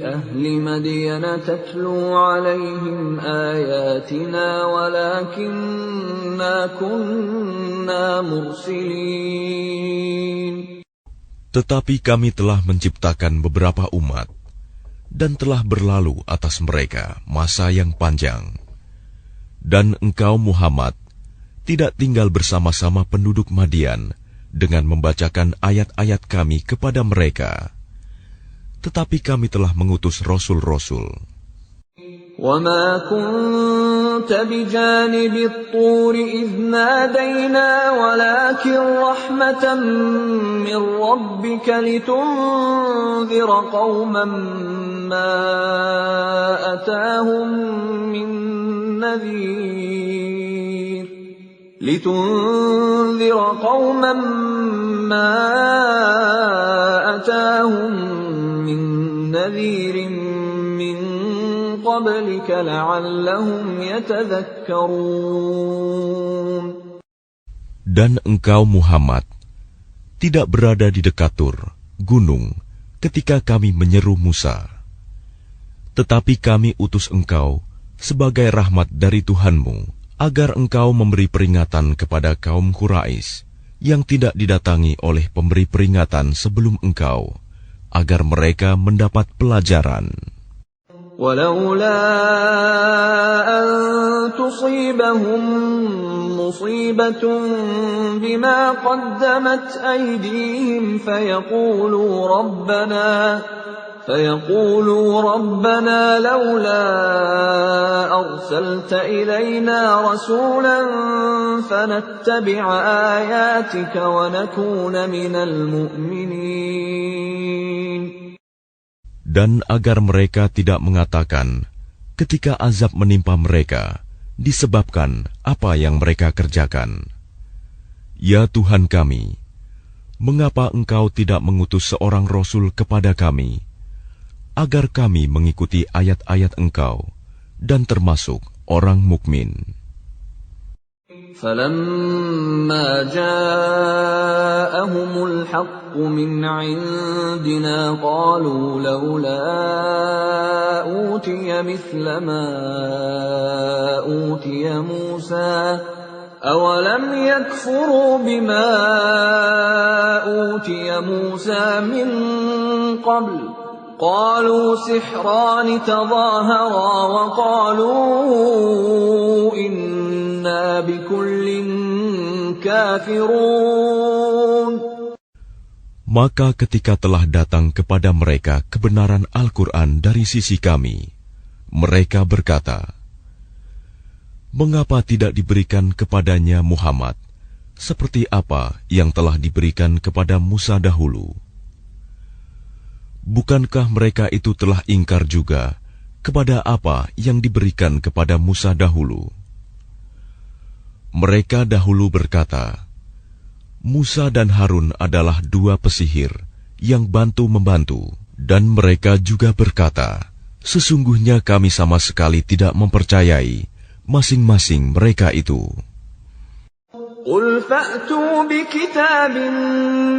Speaker 1: أَهْلِ مَدْيَنَ تَتْلُو عَلَيْهِمْ آيَاتِنَا وَلَكِنَّا كُنَّا مُرْسِلِينَ.
Speaker 2: Tetapi kami telah menciptakan beberapa umat, dan telah berlalu atas mereka masa yang panjang. Dan engkau Muhammad tidak tinggal bersama-sama penduduk Madian dengan membacakan ayat-ayat kami kepada mereka. Tetapi kami telah mengutus rasul-rasul.
Speaker 1: وَمَا كُنْتَ بِجَانِبِ الطُّورِ إِذْ نَادَيْنَا وَلَكِنْ رَحْمَةً مِّن رَّبِّكَ لِتُنذِرَ قَوْمًا مَّا أَتَاهُم مِّن نَّذِيرٍ مِّن قَبْلِكَ لَعَلَّهُمْ يَتَذَكَّرُونَ.
Speaker 2: Dan engkau Muhammad tidak berada di dekat Tur, gunung, ketika kami menyeru Musa. Tetapi kami utus engkau sebagai rahmat dari Tuhanmu, agar engkau memberi peringatan kepada kaum Quraisy yang tidak didatangi oleh pemberi peringatan sebelum engkau, agar mereka mendapat pelajaran.
Speaker 1: وَلَوْلَا أَن تُصِيبَهُم مُّصِيبَةٌ بِمَا قَدَّمَتْ أَيْدِيهِمْ فَيَقُولُوا رَبَّنَا لَوْلَا أَرْسَلْتَ إِلَيْنَا رَسُولًا فَنَتَّبِعَ آيَاتِكَ وَنَكُونَ مِنَ الْمُؤْمِنِينَ.
Speaker 2: Dan agar mereka tidak mengatakan ketika azab menimpa mereka disebabkan apa yang mereka kerjakan, "Ya Tuhan kami, mengapa Engkau tidak mengutus seorang Rasul kepada kami, agar kami mengikuti ayat-ayat Engkau dan termasuk orang mukmin.
Speaker 1: فَلَمَّا جَاءَهُمُ الْحَقُّ مِنْ عِنْدِنَا قَالُوا لَوْلَا أُوتِيَ مِثْلَ مَا أُوتِيَ مُوسَى أَوَلَمْ يَكْفُرُوا بِمَا أُوتِيَ مُوسَى مِنْ قَبْلُ قَالُوا سِحْرَانِ تَظَاهَرَا وَقَالُوا إِنَّا بِكُلٍّ كَافِرُونَ.
Speaker 2: Maka ketika telah datang kepada mereka kebenaran Al-Quran dari sisi kami, mereka berkata, "Mengapa tidak diberikan kepadanya Muhammad seperti apa yang telah diberikan kepada Musa dahulu?" Bukankah mereka itu telah ingkar juga kepada apa yang diberikan kepada Musa dahulu? Mereka dahulu berkata, Musa dan Harun adalah dua pesihir yang bantu-membantu, dan mereka juga berkata, sesungguhnya kami sama sekali tidak mempercayai masing-masing mereka itu.
Speaker 1: قُلْ فَأْتُوا بِكِتَابٍ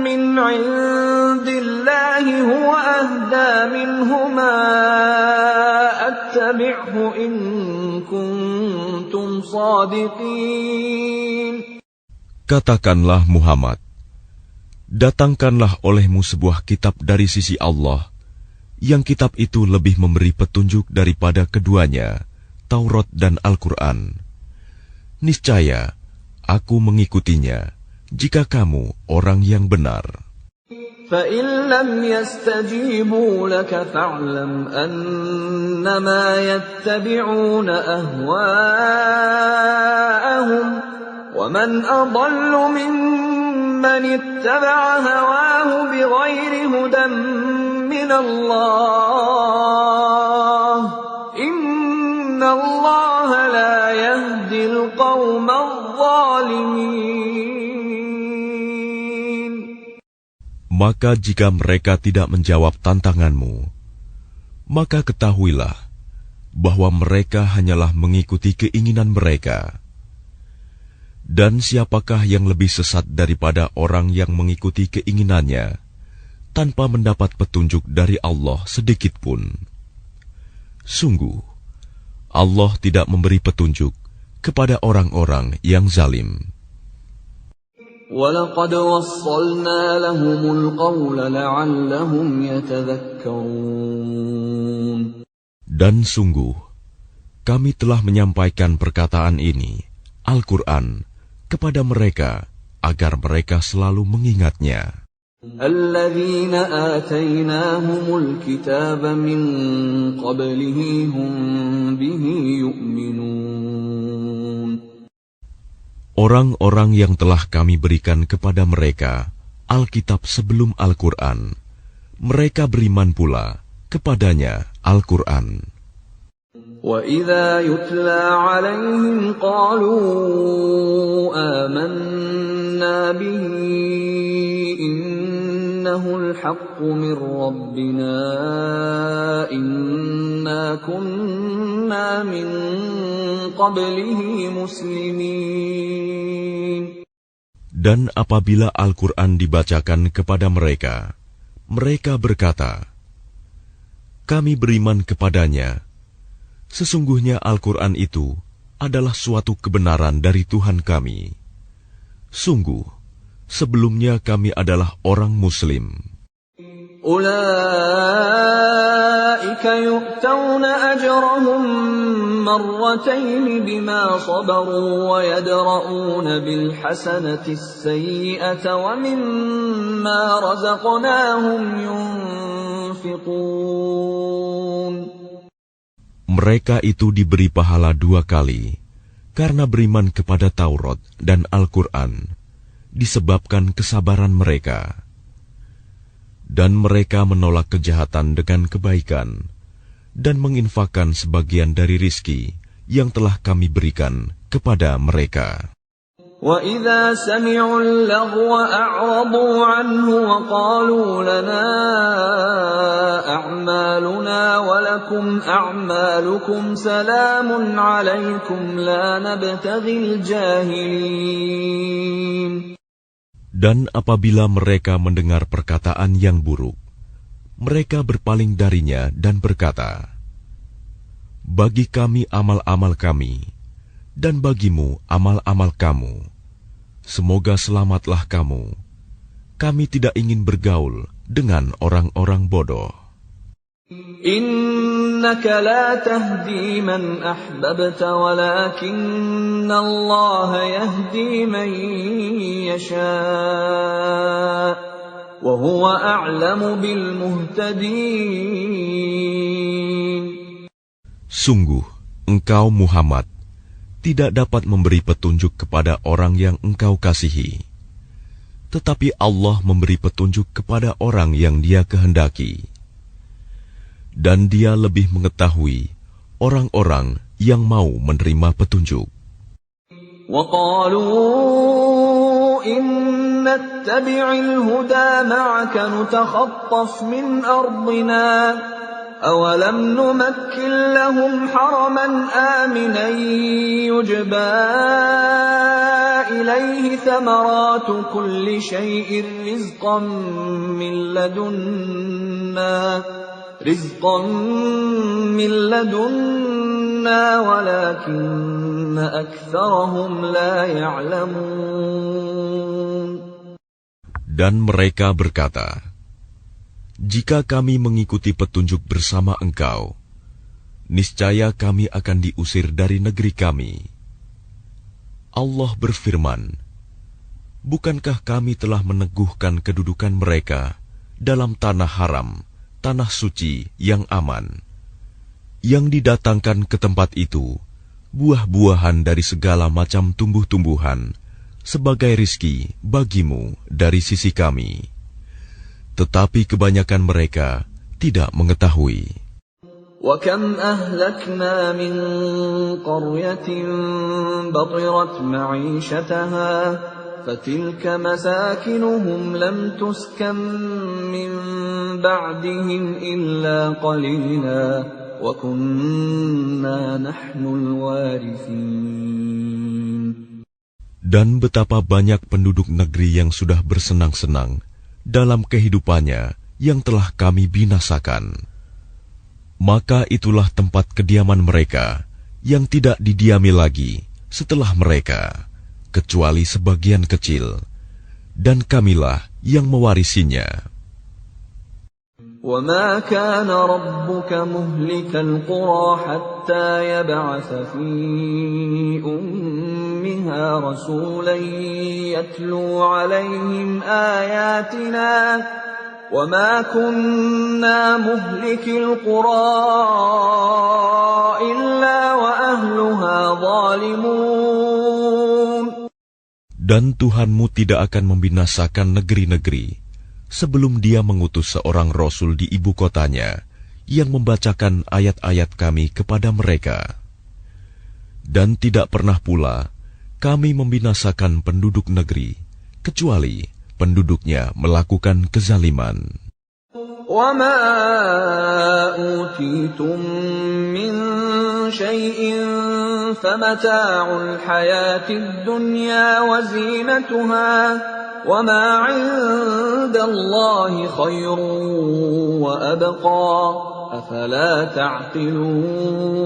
Speaker 1: مِّنْ عِندِ اللَّهِ هُوَ أَهْدَىٰ مِنْهُمَا أَتَّبِعْهُ إِن كُنتُمْ صَادِقِينَ.
Speaker 2: Katakanlah Muhammad, datangkanlah olehmu sebuah kitab dari sisi Allah, yang kitab itu lebih memberi petunjuk daripada keduanya, Taurat dan Al-Quran. Niscaya aku mengikutinya, jika kamu orang yang benar.
Speaker 1: فَإِن لَّمْ يَسْتَجِيبُوا لَكَ فَاعْلَمْ أَنَّمَا يَتَّبِعُونَ أَهْوَاءَهُمْ وَمَنْ أَضَلُّ مِمَّنِ اتَّبَعَ هَوَاهُ بِغَيْرِ هُدًى مِّنَ اللَّهِ إِنَّ اللَّهَ لَا يَهْدِي الْقَوْمَ الظَّالِمِينَ.
Speaker 2: Maka jika mereka tidak menjawab tantanganmu, maka ketahuilah bahwa mereka hanyalah mengikuti keinginan mereka. Dan siapakah yang lebih sesat daripada orang yang mengikuti keinginannya tanpa mendapat petunjuk dari Allah sedikit pun? Sungguh, Allah tidak memberi petunjuk kepada orang-orang yang zalim.
Speaker 1: وَلَقَدْ وَصَّلْنَا لَهُمُ الْقَوْلَ لَعَلَّهُمْ يَتَذَكَّرُونَ.
Speaker 2: Dan sungguh, kami telah menyampaikan perkataan ini, Al-Quran, kepada mereka, agar mereka selalu mengingatnya.
Speaker 1: الَّذِينَ آتَيْنَاهُمُ الْكِتَابَ مِنْ قَبْلِهِ هُمْ بِهِ يُؤْمِنُونَ.
Speaker 2: Orang-orang yang telah kami berikan kepada mereka Alkitab sebelum Al-Quran, mereka beriman pula kepadanya Al-Quran.
Speaker 1: وَإِذَا يُتْلَى عَلَيْهِمْ قَالُوا آمَنَّا بِهِ إِنَّهُ الْحَقُّ مِنْ رَبِّنَا إِنَّا كُنَّا مِنْ قَبْلِهِ مُسْلِمِينَ.
Speaker 2: Dan apabila Al-Quran dibacakan kepada mereka, mereka berkata, kami beriman kepadanya. Sesungguhnya Al-Quran itu adalah suatu kebenaran dari Tuhan kami. Sungguh, sebelumnya kami adalah orang Muslim.
Speaker 1: أُولَئِكَ يُؤْتَوْنَ أَجْرَهُمْ مَرَّتَيْنِ بِمَا صَبَرُوا وَيَدْرَءُونَ بِالْحَسَنَةِ السَّيِّئَةَ وَمِمَّا رَزَقْنَاهُمْ يُنْفِقُونَ.
Speaker 2: Mereka itu diberi pahala 2 kali, karena beriman kepada Taurat dan Al-Quran, disebabkan kesabaran mereka. Dan mereka menolak kejahatan dengan kebaikan, dan menginfakkan sebagian dari rizki yang telah kami berikan kepada mereka.
Speaker 1: وَإِذَا سَمِعُوا اللَّغْوَ أَعْرَضُوا عَنْهُ وَقَالُوا لَنَا أَعْمَالُنَا وَلَكُمْ أَعْمَالُكُمْ سَلَامٌ عَلَيْكُمْ لَا نَبْتَغِي الْجَاهِلِينَ.
Speaker 2: Dan apabila mereka mendengar perkataan yang buruk, mereka berpaling darinya dan berkata, "Bagi kami amal-amal kami, dan bagimu amal-amal kamu. Semoga selamatlah kamu. Kami tidak ingin bergaul dengan orang-orang bodoh."
Speaker 1: Innaka la tahdi man ahbabta walakinna Allah yahdi man yasha' wa huwa a'lamu bil muhtadin.
Speaker 2: Sungguh, engkau Muhammad tidak dapat memberi petunjuk kepada orang yang engkau kasihi. Tetapi Allah memberi petunjuk kepada orang yang Dia kehendaki. Dan Dia lebih mengetahui orang-orang yang mau menerima petunjuk.
Speaker 1: وَقَالُوا إِن نَّتَّبِعِ الْهُدَى مَعَكَ نُتَخَطَّفْ مِنْ أَرْضِنَا أَوَلَمْ نُمَكِّن لَّهُمْ حَرَمًا آمِنًا يُجْبَىٰ إِلَيْهِ ثَمَرَاتُ كُلِّ شَيْءٍ رِّزْقًا مِّن لَّدُنَّا وَلَٰكِنَّ أَكْثَرَهُمْ لَا يَعْلَمُونَ.
Speaker 2: Dan mereka berkata, "Jika kami mengikuti petunjuk bersama engkau, niscaya kami akan diusir dari negeri kami." Allah berfirman, "Bukankah kami telah meneguhkan kedudukan mereka dalam tanah haram, tanah suci yang aman, yang didatangkan ke tempat itu buah-buahan dari segala macam tumbuh-tumbuhan sebagai rizki bagimu dari sisi kami." Tetapi kebanyakan mereka tidak mengetahui.
Speaker 1: وَكَمْ أَهْلَكْنَا مِنْ قَرْيَةٍ بَطِرَتْ مَعِيشَتَهَا فَتِلْكَ مَسَاكِنُهُمْ لَمْ تُسْكَنْ مِنْ بَعْدِهِمْ إِلَّا قَلِيلًا وَكُنَّا نَحْنُ الْوَارِثِينَ.
Speaker 2: Dan betapa banyak penduduk negeri yang sudah bersenang-senang dalam kehidupannya yang telah kami binasakan. Maka itulah tempat kediaman mereka yang tidak didiami lagi setelah mereka, kecuali sebagian kecil, dan kamilah yang mewarisinya.
Speaker 1: وَمَا كَانَ رَبُّكَ مُهْلِكَ الْقُرَىٰ حَتَّىٰ يَبْعَثَ فِي أُمِّهَا رَسُولًا يَتْلُو عَلَيْهِمْ آيَاتِنَا وَمَا كُنَّا مُهْلِكِي الْقُرَىٰ إِلَّا وَأَهْلُهَا ظَالِمُونَ.
Speaker 2: Dan Tuhanmu tidak akan membinasakan negeri-negeri sebelum Dia mengutus seorang Rasul di ibu kotanya yang membacakan ayat-ayat kami kepada mereka. Dan tidak pernah pula kami membinasakan penduduk negeri, kecuali penduduknya melakukan kezaliman.
Speaker 1: وَمَا أُوتِيتُم مِّن شَيْءٍ فَمَتَاعُ الْحَيَاةِ الدُّنْيَا وَزِينَتُهَا وَمَا عِندَ اللَّهِ خَيْرٌ وَأَبْقَىٰ أَفَلَا تَعْقِلُونَ.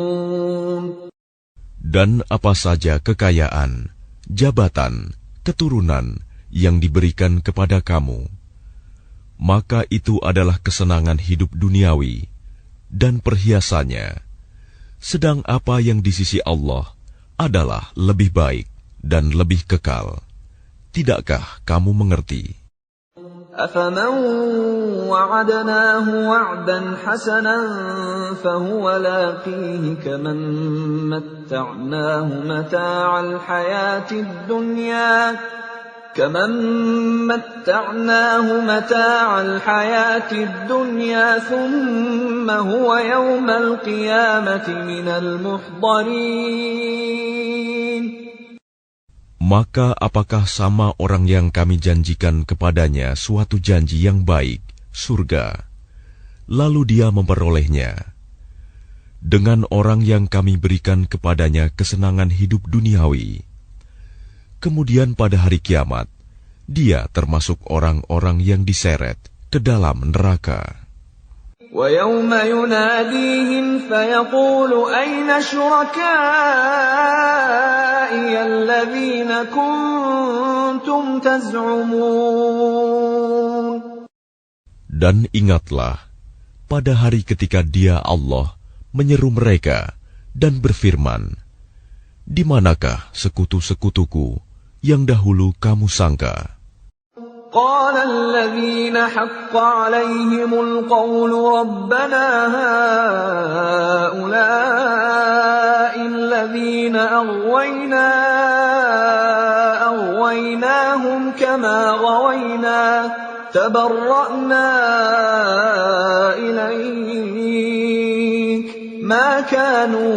Speaker 2: Dan apa saja kekayaan, jabatan, keturunan yang diberikan kepada kamu, maka itu adalah kesenangan hidup duniawi dan perhiasannya. Sedang apa yang di sisi Allah adalah lebih baik dan lebih kekal. Tidakkah kamu mengerti?
Speaker 1: أَفَمَنْ وَعَدْنَاهُ وَعْدًا حَسَنًا فَهُوَ لَاقِيهِ كَمَنْ مَتَّعْنَاهُ مَتَاعَ الْحَيَاةِ الدُّنْيَا ثُمَّ هُوَ يَوْمَ الْقِيَامَةِ مِنَ الْمُحْضَرِينَ.
Speaker 2: Maka apakah sama orang yang kami janjikan kepadanya suatu janji yang baik, surga, lalu dia memperolehnya, dengan orang yang kami berikan kepadanya kesenangan hidup duniawi, kemudian pada hari kiamat, dia termasuk orang-orang yang diseret ke dalam neraka.
Speaker 1: وَيَوْمَ يُنَادِيهِمْ فَيَقُولُ أَيْنَ شُرَكَائِيَ الَّذِينَ كُنتُمْ تَزْعُمُونَ.
Speaker 2: Dan ingatlah, pada hari ketika Dia Allah menyeru mereka dan berfirman, di manakah sekutu-sekutuku yang dahulu kamu sangka?
Speaker 1: قال الذين حق عليهم القول ربنا هؤلاء الذين أغويناهم كما غوينا تبرأنا إليك ما كانوا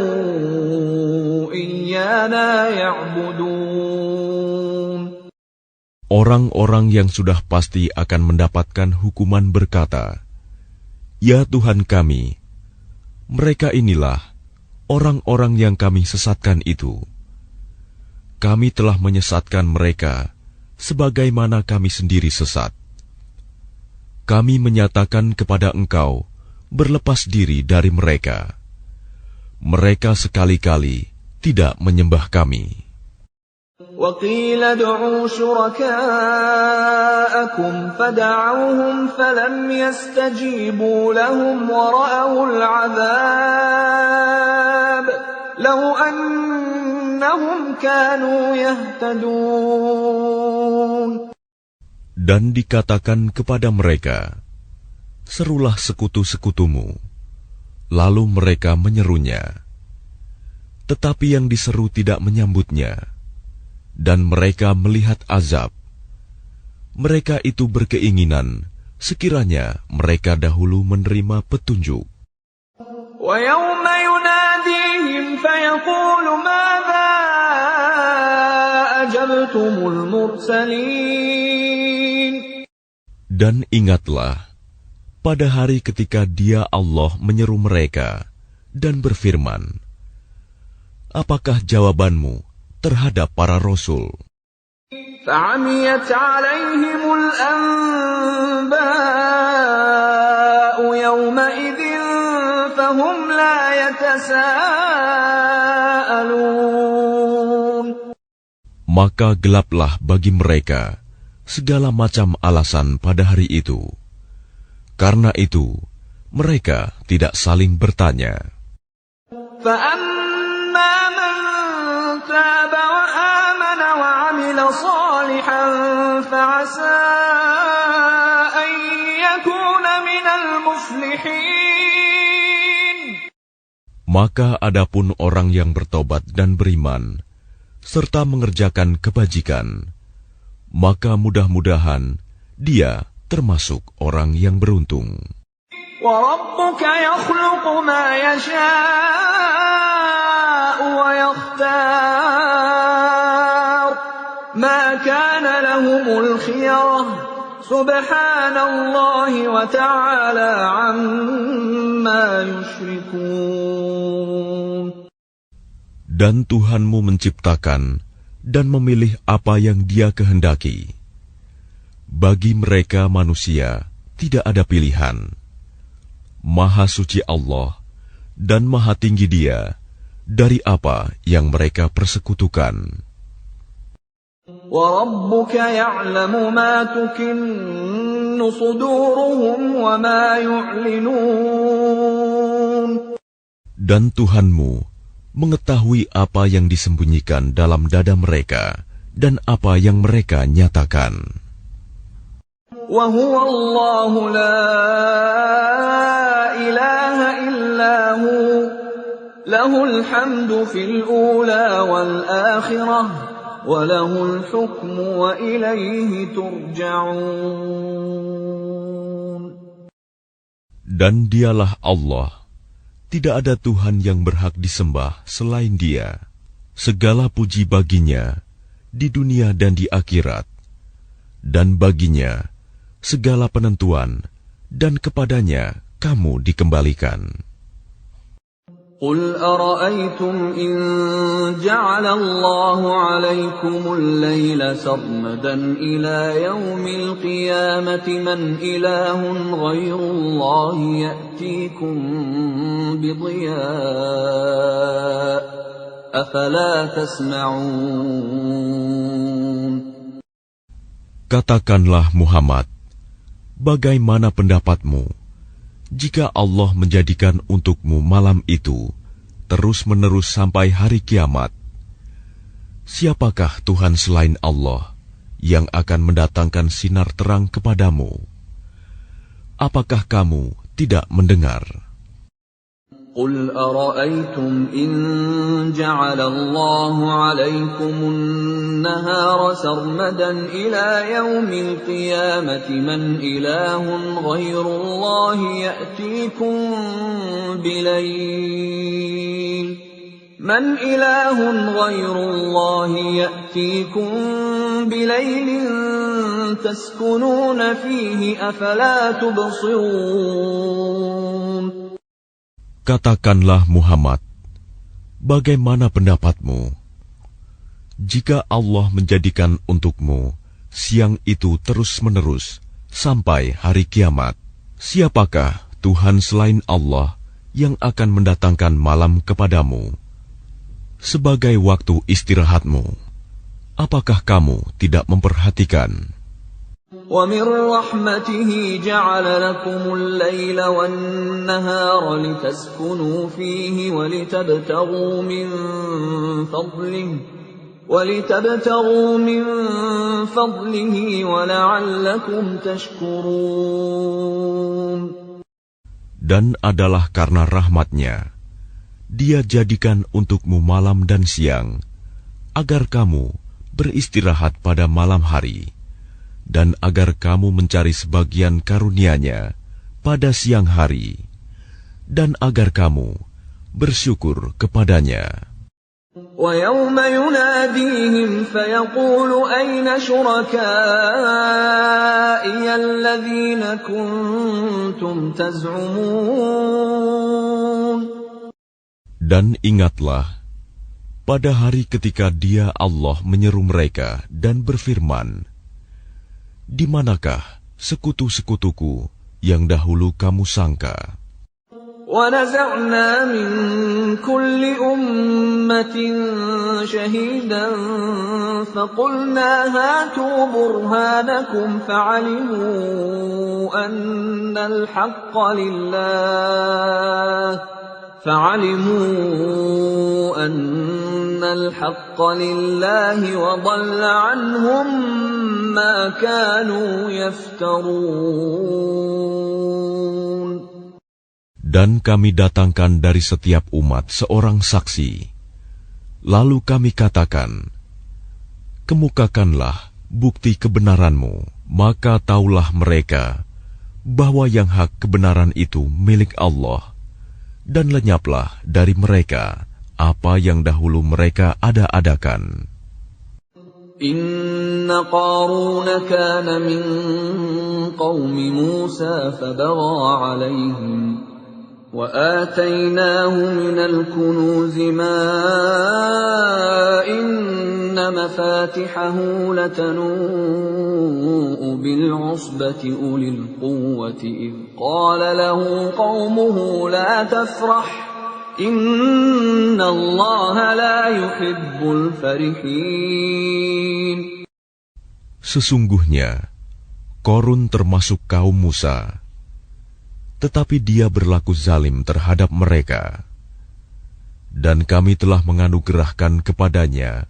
Speaker 1: إيانا يعبدون.
Speaker 2: Orang-orang yang sudah pasti akan mendapatkan hukuman berkata, "Ya Tuhan kami, mereka inilah orang-orang yang kami sesatkan itu. Kami telah menyesatkan mereka sebagaimana kami sendiri sesat. Kami menyatakan kepada Engkau berlepas diri dari mereka. Mereka sekali-kali tidak menyembah kami."
Speaker 1: وَقِيلَ ادْعُوا شُرَكَاءَكُمْ فَدَعَوْهُمْ فَلَمْ يَسْتَجِيبُوا لَهُمْ وَرَأَوُا الْعَذَابَ لَوْ أَنَّهُمْ كَانُوا يَهْتَدُونَ.
Speaker 2: Dan dikatakan kepada mereka, serulah sekutu-sekutumu. Lalu mereka menyerunya. Tetapi yang diseru tidak menyambutnya. Dan mereka melihat azab. Mereka itu berkeinginan sekiranya mereka dahulu menerima petunjuk.
Speaker 1: وَيَوْمَ يُنَادِيهِمْ فَيَقُولُ مَاذَا أَجَبْتُمُ الْمُرْسَلِينَ.
Speaker 2: Dan ingatlah, pada hari ketika Dia Allah menyeru mereka dan berfirman, apakah jawabanmu terhadap para rasul?
Speaker 1: فَعَمِيَتْ عَلَيْهِمُ الْأَنْبَاءُ يَوْمَئِذٍ فَهُمْ لَا يَتَسَاءَلُونَ.
Speaker 2: Maka gelaplah bagi mereka segala macam alasan pada hari itu. Karena itu, mereka tidak saling bertanya.
Speaker 1: فَأَمَّا مَنْ تَابَ وَآمَنَ وَعَمِلَ صَالِحًا فَعَسَىٰ أَنْ يَكُونَ مِنَ الْمُفْلِحِينَ.
Speaker 2: Maka adapun orang yang bertobat dan beriman, serta mengerjakan kebajikan, maka mudah-mudahan dia termasuk orang yang beruntung.
Speaker 1: وَرَبُّكَ يَخْلُقُ مَا يَشَاءُ وَيَخْتَارُ مَا كَانَ لَهُمُ الْخِيَرَةُ سُبْحَانَ اللَّهِ وَتَعَالَى عَمَّا يُشْرِكُونَ.
Speaker 2: Dan Tuhanmu menciptakan dan memilih apa yang Dia kehendaki. Bagi mereka manusia tidak ada pilihan. Maha suci Allah dan maha tinggi Dia dari apa yang mereka persekutukan.
Speaker 1: وَرَبُّكَ يَعْلَمُ مَا تُكِنُّ صُدُورُهُمْ وَمَا يُعْلِنُونَ.
Speaker 2: Dan Tuhanmu mengetahui apa yang disembunyikan dalam dada mereka dan apa yang mereka nyatakan.
Speaker 1: وَهُوَ اللَّهُ لَا إِلَٰهَ إِلَّا هُوَ لَهُ الْحَمْدُ فِي الْأُولَى وَالْآخِرَةِ وَلَهُ الْحُكْمُ وَإِلَيْهِ تُرْجَعُونَ.
Speaker 2: Dan Dialah Allah, tidak ada Tuhan yang berhak disembah selain Dia. Segala puji baginya, di dunia dan di akhirat, dan baginya segala penentuan, dan kepadanya kamu dikembalikan.
Speaker 1: قل أرأيتم إن جعل الله عليكم الليل سرمدا إلى يوم القيامة من إله غير الله يأتيكم بضياء أفلا تسمعون.
Speaker 2: Katakanlah Muhammad, bagaimana pendapatmu jika Allah menjadikan untukmu malam itu terus-menerus sampai hari kiamat? Siapakah Tuhan selain Allah yang akan mendatangkan sinar terang kepadamu? Apakah kamu tidak mendengar?
Speaker 1: قل أرأيتم إن جعل الله عليكم النهار سرمدا إلى يوم القيامة من إله غير الله يأتيكم بليل تسكنون فيه أفلا تبصرون.
Speaker 2: Katakanlah Muhammad, bagaimana pendapatmu jika Allah menjadikan untukmu siang itu terus-menerus sampai hari kiamat? Siapakah Tuhan selain Allah yang akan mendatangkan malam kepadamu sebagai waktu istirahatmu? Apakah kamu tidak memperhatikan?
Speaker 1: وَمِنْ رَحْمَتِهِ جَعَلَ لَكُمُ اللَّيْلَ وَالنَّهَارَ لِتَسْكُنُوا فِيهِ وَلِتَبْتَغُوا مِنْ فَضْلِهِ وَلَعَلَّكُمْ تَشْكُرُونَ.
Speaker 2: Dan adalah karena rahmat-Nya, Dia jadikan untukmu malam dan siang, agar kamu beristirahat pada malam hari, dan agar kamu mencari sebagian karunia-Nya pada siang hari, dan agar kamu bersyukur kepadanya.
Speaker 1: وَيَوْمَ يُنَادِيهِمْ فَيَقُولُ أَيْنَ شُرَكَائِيَ الَّذِينَ كُنتُمْ تَزْعُمُونَ.
Speaker 2: Dan ingatlah, pada hari ketika Dia Allah menyeru mereka dan berfirman, di manakah sekutu-sekutuku yang dahulu kamu sangka?
Speaker 1: وَنَزَعْنَا مِنْ كُلِّ أُمَّةٍ شَهِيدًا فَقُلْنَا هَاتُوا بُرْهَانَكُمْ فَعَلِمُوا أَنَّ الْحَقَّ لِلَّهِ وَضَلَّ عَنْهُمْ مَا كَانُوا يَفْتَرُونَ.
Speaker 2: Dan kami datangkan dari setiap umat seorang saksi. Lalu kami katakan, kemukakanlah bukti kebenaranmu. Maka taulah mereka bahwa yang hak kebenaran itu milik Allah, dan lenyaplah dari mereka apa yang dahulu mereka ada-adakan.
Speaker 1: Inna Qarun kana min qaumi Musa fabagha alaihim wa atainahu minal kunuzi ma inna mafatihahu latanu'u bil usbati ulil quwwati idh qala lahu qaumuhu la tafrah Inna Allah la yuhibbul farihin.
Speaker 2: Sesungguhnya Qarun termasuk kaum Musa, tetapi dia berlaku zalim terhadap mereka. Dan kami telah menganugerahkan kepadanya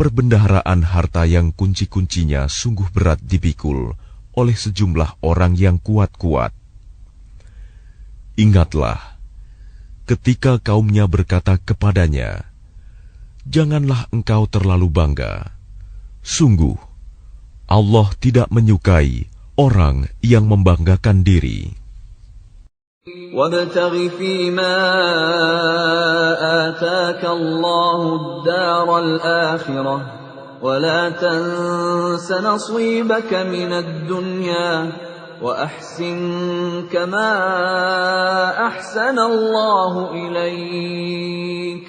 Speaker 2: perbendaharaan harta yang kunci-kuncinya sungguh berat dipikul oleh sejumlah orang yang kuat-kuat. Ingatlah ketika kaumnya berkata kepadanya, janganlah engkau terlalu bangga. Sungguh, Allah tidak menyukai orang yang membanggakan diri.
Speaker 1: وَابْتَغِ فِيمَا آتَاكَ اللَّهُ الدَّارَ الْآخِرَةَ ولا تنس نصيبك من الدنيا وأحسن كما أحسن الله إليك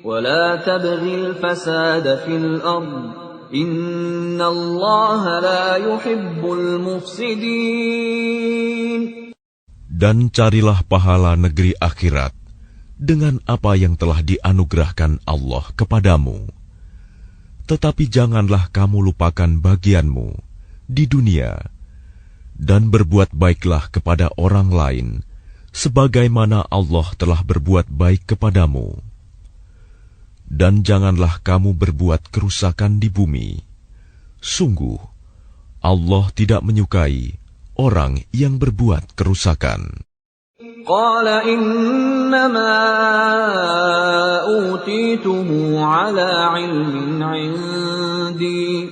Speaker 1: ولا تبغ الفساد في الأرض إن الله لا يحب المفسدين.
Speaker 2: Dan carilah pahala negeri akhirat dengan apa yang telah dianugerahkan Allah kepadamu. Tetapi janganlah kamu lupakan bagianmu di dunia, dan berbuat baiklah kepada orang lain, sebagaimana Allah telah berbuat baik kepadamu. Dan janganlah kamu berbuat kerusakan di bumi. Sungguh, Allah tidak menyukai orang yang berbuat kerusakan.
Speaker 1: Qala innama utituhu ala ilmin indi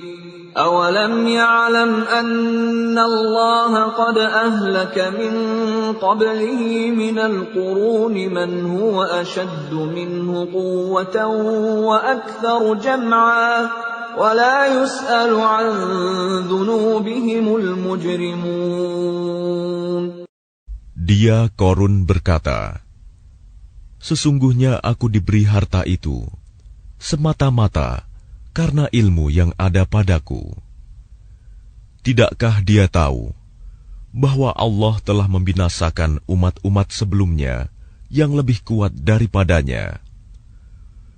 Speaker 1: awalam ya'lam anna Allah qad ahlaka min qablihi minal quruni man huwa ashaddu minhu quwwatan wa aktharu jam'a ولا يسأل عن ذنوبهم المجرمون.
Speaker 2: Dia Korun berkata, sesungguhnya aku diberi harta itu semata-mata karena ilmu yang ada padaku. Tidakkah dia tahu bahwa Allah telah membinasakan umat-umat sebelumnya yang lebih kuat daripadanya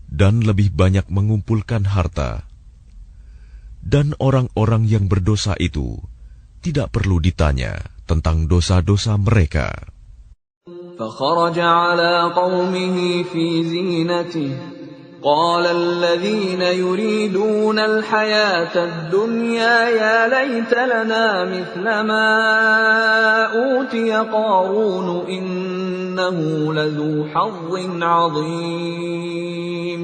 Speaker 2: dan lebih banyak mengumpulkan harta? Dan orang-orang yang berdosa itu tidak perlu ditanya tentang dosa-dosa mereka.
Speaker 1: فخرج على قومه في زينته قال الذين يريدون الحياة الدنيا يا ليت لنا مثل ما أوتي قارون إنه لذو حظ عظيم.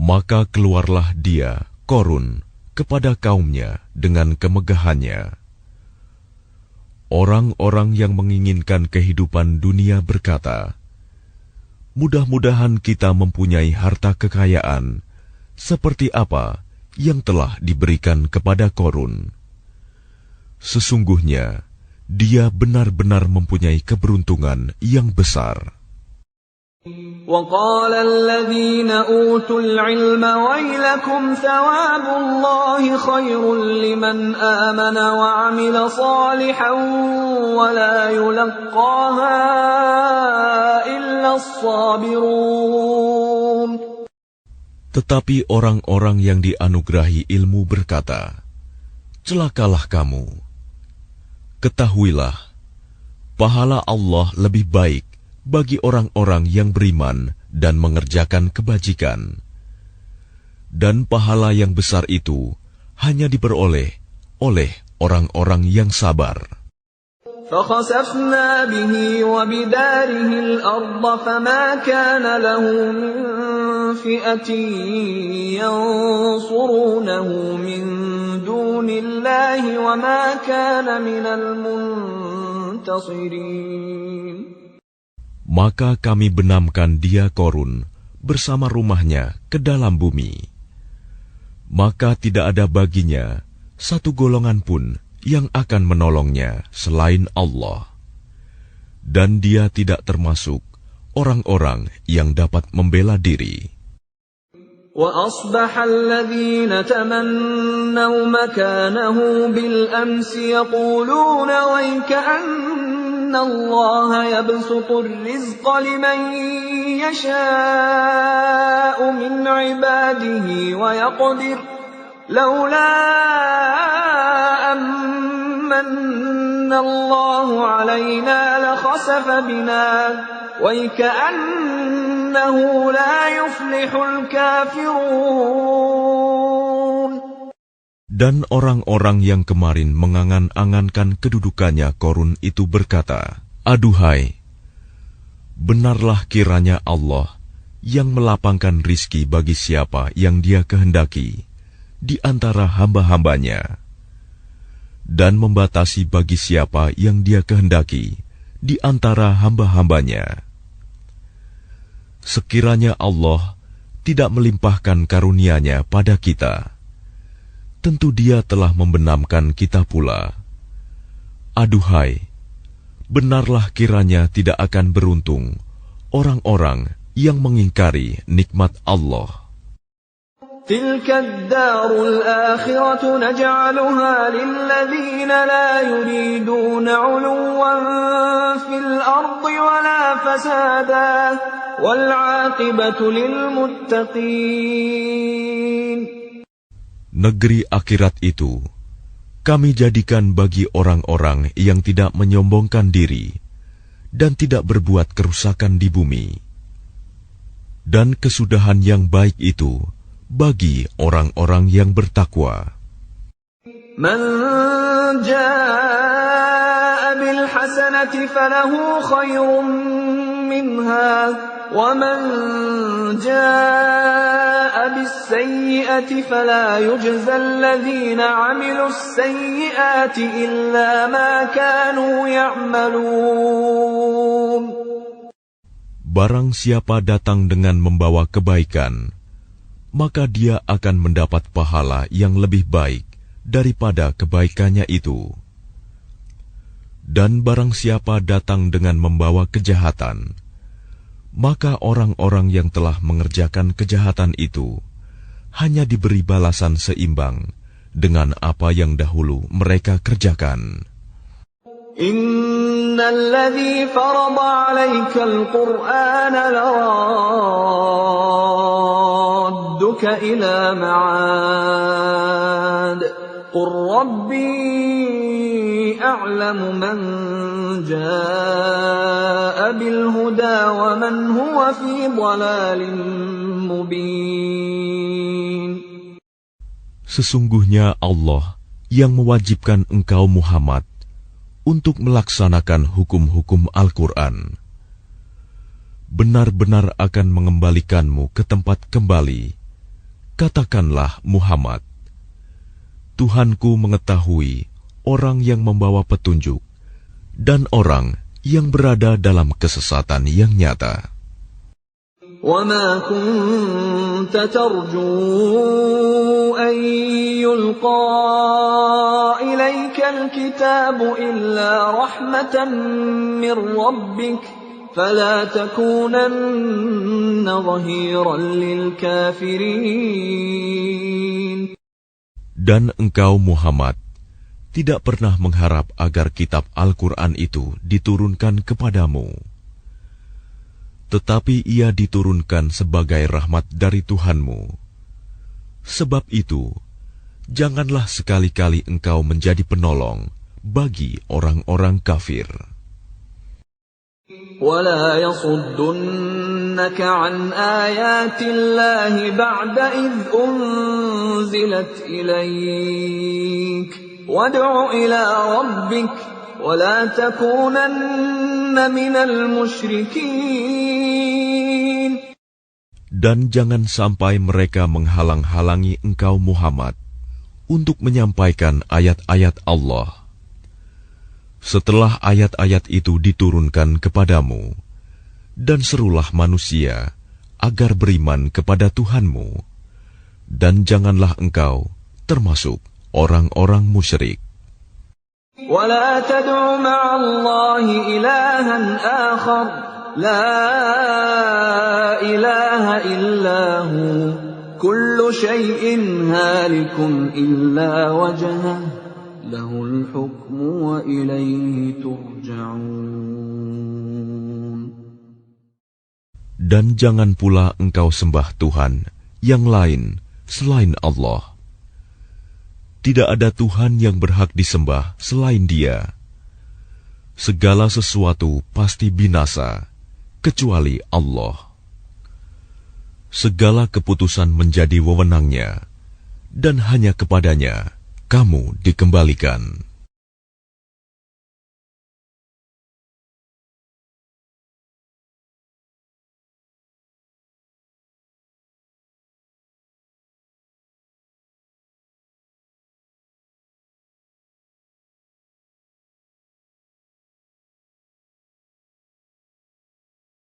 Speaker 2: Maka keluarlah dia, Korun, kepada kaumnya dengan kemegahannya. Orang-orang yang menginginkan kehidupan dunia berkata, mudah-mudahan kita mempunyai harta kekayaan seperti apa yang telah diberikan kepada Korun. Sesungguhnya dia benar-benar mempunyai keberuntungan yang besar.
Speaker 1: وقال الذين أوتوا العلم ويلكم ثواب الله خير لمن آمن وعمل صالحا ولا يلقاها إلا الصابرون.
Speaker 2: Tetapi orang-orang yang dianugerahi ilmu berkata, celakalah kamu. Ketahuilah, pahala Allah lebih baik bagi orang-orang yang beriman dan mengerjakan kebajikan. Dan pahala yang besar itu hanya diperoleh oleh orang-orang yang sabar.
Speaker 1: فَخَسَفْنَا بِهِ وَبِدَارِهِ الْأَرْضَ فَمَا كَانَ لَهُ مِنْ فِئَةٍ يَنْصُرُونَهُ مِنْ دُونِ اللَّهِ وَمَا كَانَ مِنَ الْمُنْتَصِرِينَ.
Speaker 2: Maka kami benamkan dia Korun bersama rumahnya ke dalam bumi. Maka tidak ada baginya satu golongan pun yang akan menolongnya selain Allah. Dan dia tidak termasuk orang-orang yang dapat membela diri.
Speaker 1: وَأَصْبَحَ الَّذِينَ تَمَنَّوْا مَكَانَهُ بِالْأَمْسِ يَقُولُونَ وَيْكَأَنَّ اللَّهَ يَبْسُطُ الرِّزْقَ لِمَن يَشَاءُ مِنْ عِبَادِهِ وَيَقْدِرُ لَوْلَا أَمَّنَّ اللَّهُ عَلَيْنَا لَخَسَفَ بِنَا وَيْكَأَنَّهُ لَا يُفْلِحُ الْكَافِرُونَ.
Speaker 2: Dan orang-orang yang kemarin mengangan-angankan kedudukannya Korun itu berkata, aduhai, benarlah kiranya Allah yang melapangkan rizki bagi siapa yang Dia kehendaki di antara hamba-hambanya, dan membatasi bagi siapa yang Dia kehendaki di antara hamba-hambanya. Sekiranya Allah tidak melimpahkan karunia-Nya pada kita, tentu Dia telah membenamkan kita pula. Aduhai, benarlah kiranya tidak akan beruntung orang-orang yang mengingkari nikmat Allah.
Speaker 1: تلك الدار الآخرة نجعلها للذين لا يريدون علوا في الأرض ولا فسادا والعاقبة للمتقين.
Speaker 2: Negeri akhirat itu kami jadikan bagi orang-orang yang tidak menyombongkan diri dan tidak berbuat kerusakan di bumi. Dan kesudahan yang baik itu bagi orang-orang yang bertakwa.
Speaker 1: Man jaa bil hasanati falahu khairun minha wa man jaa bis sayyi'ati fala yujza alladhina 'amilus sayyi'ati illa ma kanu ya'malun.
Speaker 2: Barang siapa datang dengan membawa kebaikan, maka dia akan mendapat pahala yang lebih baik daripada kebaikannya itu. Dan barang siapa datang dengan membawa kejahatan, maka orang-orang yang telah mengerjakan kejahatan itu hanya diberi balasan seimbang dengan apa yang dahulu mereka kerjakan.
Speaker 1: Innal ladzi farada 'alaikal Qur'ana laradduka ila ma'ad. Qur rabbi a'lamu man jaa'a bil huda wa man huwa fi dhalalin mubin.
Speaker 2: Sesungguhnya Allah yang mewajibkan engkau Muhammad untuk melaksanakan hukum-hukum Al-Quran, benar-benar akan mengembalikanmu ke tempat kembali. Katakanlah Muhammad, Tuhanku mengetahui orang yang membawa petunjuk dan orang yang berada dalam kesesatan yang nyata.
Speaker 1: وَمَا كُنْتَ تَرْجُو أَنْ يُلْقَى إِلَيْكَ الْكِتَابُ إِلَّا رَحْمَةً مِّنْ رَبِّكَ فَلَا تَكُونَنَّ ظَهِيرًا لِلْكَافِرِينَ.
Speaker 2: Dan engkau Muhammad tidak pernah mengharap agar kitab Al-Quran itu diturunkan kepadamu. Tetapi ia diturunkan sebagai rahmat dari Tuhanmu. Sebab itu, janganlah sekali-kali engkau menjadi penolong bagi orang-orang kafir.
Speaker 1: وَلَا يَصُدُّنَّكَ عَنْ آيَاتِ اللَّهِ بَعْدَ إِذْ أُنْزِلَتْ إِلَيْكَ وَادْعُ إِلَى رَبِّكَ وَلَا تَكُونَنَّ مِنَ الْمُشْرِكِينَ.
Speaker 2: Dan jangan sampai mereka menghalang-halangi engkau Muhammad untuk menyampaikan ayat-ayat Allah. Setelah ayat-ayat itu diturunkan kepadamu, dan serulah manusia agar beriman kepada Tuhanmu, dan janganlah engkau termasuk orang-orang musyrik.
Speaker 1: وَلَا تَدْعُ مَعَ اللَّهِ إِلَٰهًا آخَرَ لَا إِلَٰهَ إِلَّا هُوَ كُلُّ شَيْءٍ هَالِكٌ إِلَّا وَجْهَهُ لَهُ الْحُكْمُ وَإِلَيْهِ تُرْجَعُونَ.
Speaker 2: Dan jangan pula engkau sembah Tuhan yang lain selain Allah. Tidak ada Tuhan yang berhak disembah selain Dia. Segala sesuatu pasti binasa, kecuali Allah. Segala keputusan menjadi wewenang-Nya, dan hanya kepadanya kamu dikembalikan.